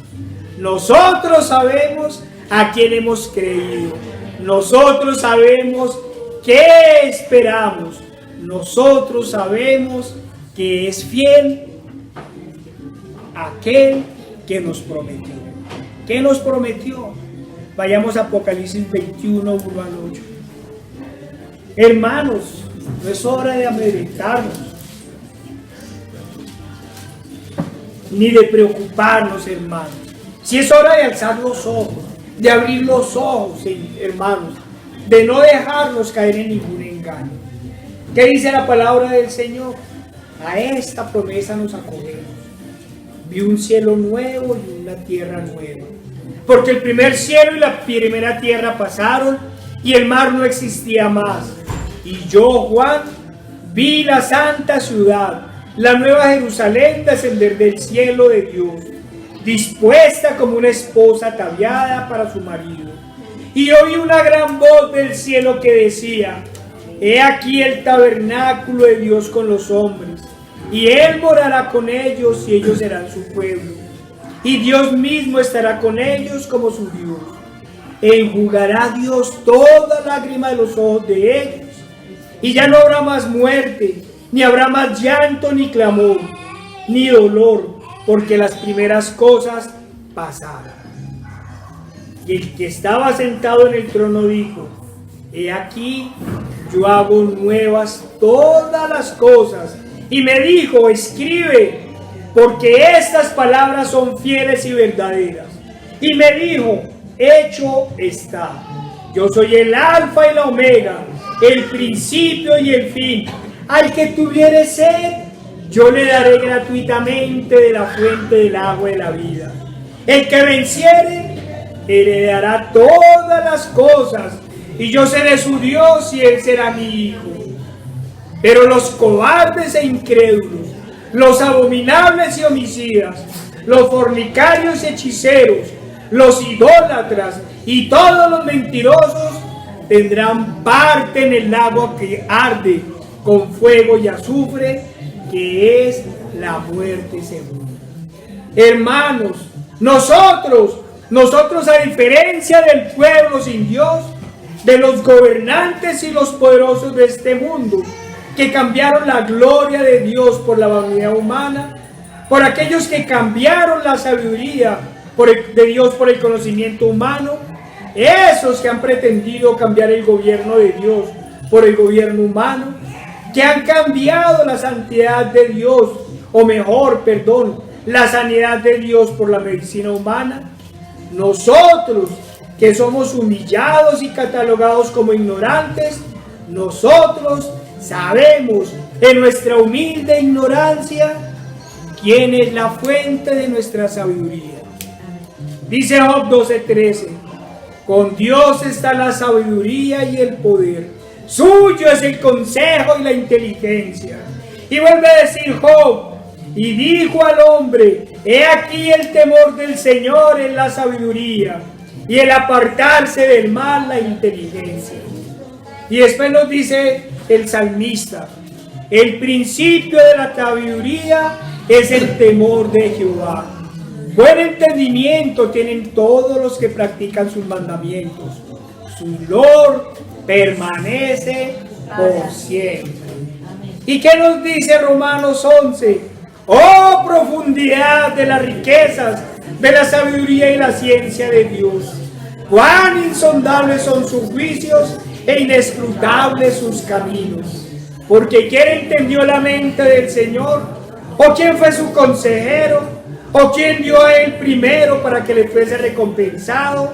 Nosotros sabemos a quién hemos creído. Nosotros sabemos qué esperamos. Nosotros sabemos que es fiel aquel que nos prometió. ¿Qué nos prometió? Vayamos a Apocalipsis 21, 1 al 8. Hermanos, no es hora de amedrentarnos, ni de preocuparnos, hermanos. Si es hora de alzar los ojos, de abrir los ojos, hermanos, de no dejarnos caer en ningún engaño. ¿Qué dice la palabra del Señor? A esta promesa nos acogemos. Vi un cielo nuevo y una tierra nueva. Porque el primer cielo y la primera tierra pasaron y el mar no existía más. Y yo, Juan, vi la santa ciudad, la nueva Jerusalén, descender del cielo de Dios, dispuesta como una esposa ataviada para su marido. Y oí una gran voz del cielo que decía: He aquí el tabernáculo de Dios con los hombres, y Él morará con ellos y ellos serán su pueblo. Y Dios mismo estará con ellos como su Dios. E enjugará Dios toda lágrima de los ojos de ellos. Y ya no habrá más muerte, ni habrá más llanto, ni clamor, ni dolor, porque las primeras cosas pasaron. Y el que estaba sentado en el trono dijo: He aquí, yo hago nuevas todas las cosas. Y me dijo: escribe, porque estas palabras son fieles y verdaderas. Y me dijo: hecho está. Yo soy el alfa y la omega, el principio y el fin. Al que tuviere sed, yo le daré gratuitamente de la fuente del agua de la vida. El que venciere, heredará todas las cosas, y yo seré su Dios y él será mi hijo. Pero los cobardes e incrédulos, los abominables y homicidas, los fornicarios y hechiceros, los idólatras y todos los mentirosos tendrán parte en el lago que arde con fuego y azufre, que es la muerte segunda. Hermanos, nosotros a diferencia del pueblo sin Dios, de los gobernantes y los poderosos de este mundo, que cambiaron la gloria de Dios por la vanidad humana, por aquellos que cambiaron la sabiduría de Dios por el conocimiento humano, esos que han pretendido cambiar el gobierno de Dios por el gobierno humano, que han cambiado la santidad de Dios, o mejor, perdón, la sanidad de Dios por la medicina humana. Nosotros, que somos humillados y catalogados como ignorantes, nosotros sabemos en nuestra humilde ignorancia quién es la fuente de nuestra sabiduría. Dice Job 12:13: con Dios está la sabiduría y el poder, suyo es el consejo y la inteligencia. Y vuelve a decir Job: y dijo al hombre: he aquí el temor del Señor es la sabiduría, y el apartarse del mal la inteligencia. Y después nos dice el salmista: el principio de la sabiduría es el temor de Jehová. Buen entendimiento tienen todos los que practican sus mandamientos. Su Lord permanece por siempre. ¿Y qué nos dice Romanos 11? Oh, profundidad de las riquezas, de la sabiduría y la ciencia de Dios. Cuán insondables son sus juicios e inescrutables sus caminos. Porque ¿quién entendió la mente del Señor? ¿O quién fue su consejero? ¿O quién dio a él primero para que le fuese recompensado?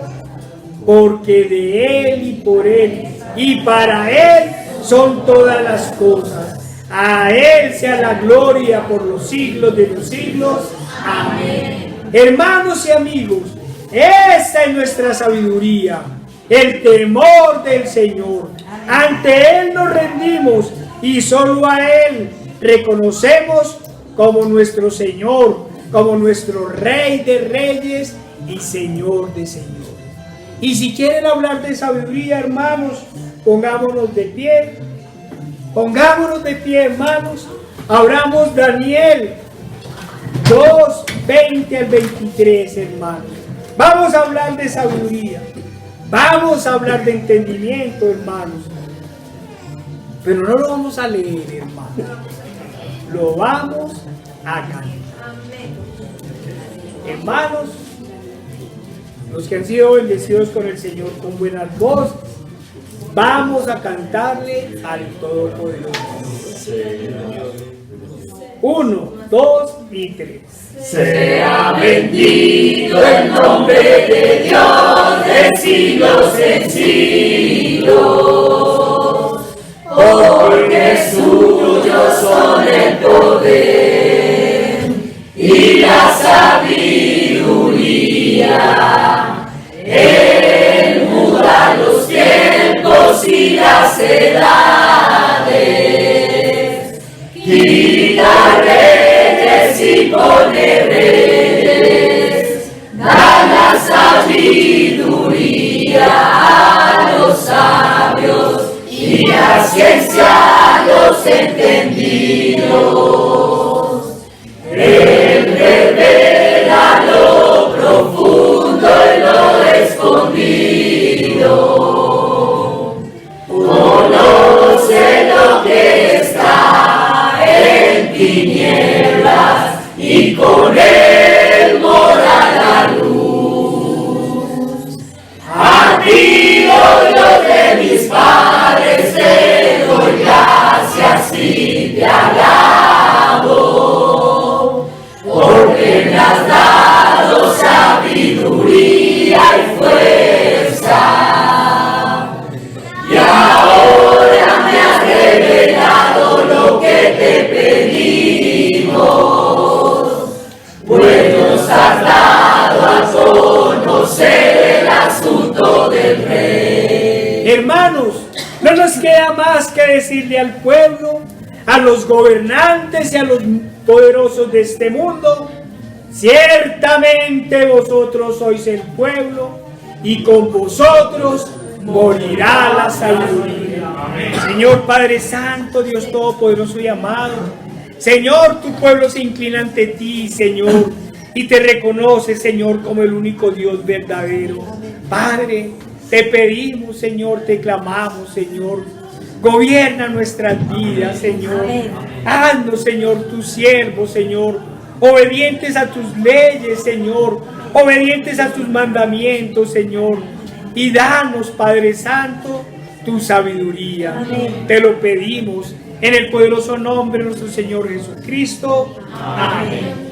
Porque de él y por él y para él son todas las cosas. A él sea la gloria por los siglos de los siglos. Amén. Hermanos y amigos, esta es nuestra sabiduría, el temor del Señor. Ante él nos rendimos y solo a él reconocemos como nuestro Señor, como nuestro Rey de reyes y Señor de señores. Y si quieren hablar de sabiduría, hermanos, pongámonos de pie. Pongámonos de pie, hermanos. Abramos Daniel 2, 20 al 23, hermanos. Vamos a hablar de sabiduría. Vamos a hablar de entendimiento, hermanos. Pero no lo vamos a leer, hermanos. Lo vamos a cantar. Hermanos, los que han sido bendecidos con el Señor con buenas voces, vamos a cantarle al Todopoderoso. 1, 2 y 3. Sea bendito el nombre de Dios de siglos en siglos, porque suyos son el poder y la sabiduría. Él muda los tiempos y las edades, quita reyes y pone reyes, da la sabiduría a los sabios y la ciencia a los entendidos. Él revela lo profundo y lo escondido. Conoce lo que está en tinieblas y con él mora la luz. hermanos, no nos queda más que decirle al pueblo, a los gobernantes y a los poderosos de este mundo: ciertamente vosotros sois el pueblo, y con vosotros morirá la sabiduría. Amén. Señor Padre Santo, Dios Todopoderoso y amado, Señor, tu pueblo se inclina ante ti, Señor, y te reconoce, Señor, como el único Dios verdadero. Padre, te pedimos, Señor, te clamamos, Señor, gobierna nuestras vidas, Señor. Haznos, Señor, tus siervos, Señor, obedientes a tus leyes, Señor, obedientes a tus mandamientos, Señor, y danos, Padre Santo, tu sabiduría. Amén. Te lo pedimos en el poderoso nombre de nuestro Señor Jesucristo. Amén.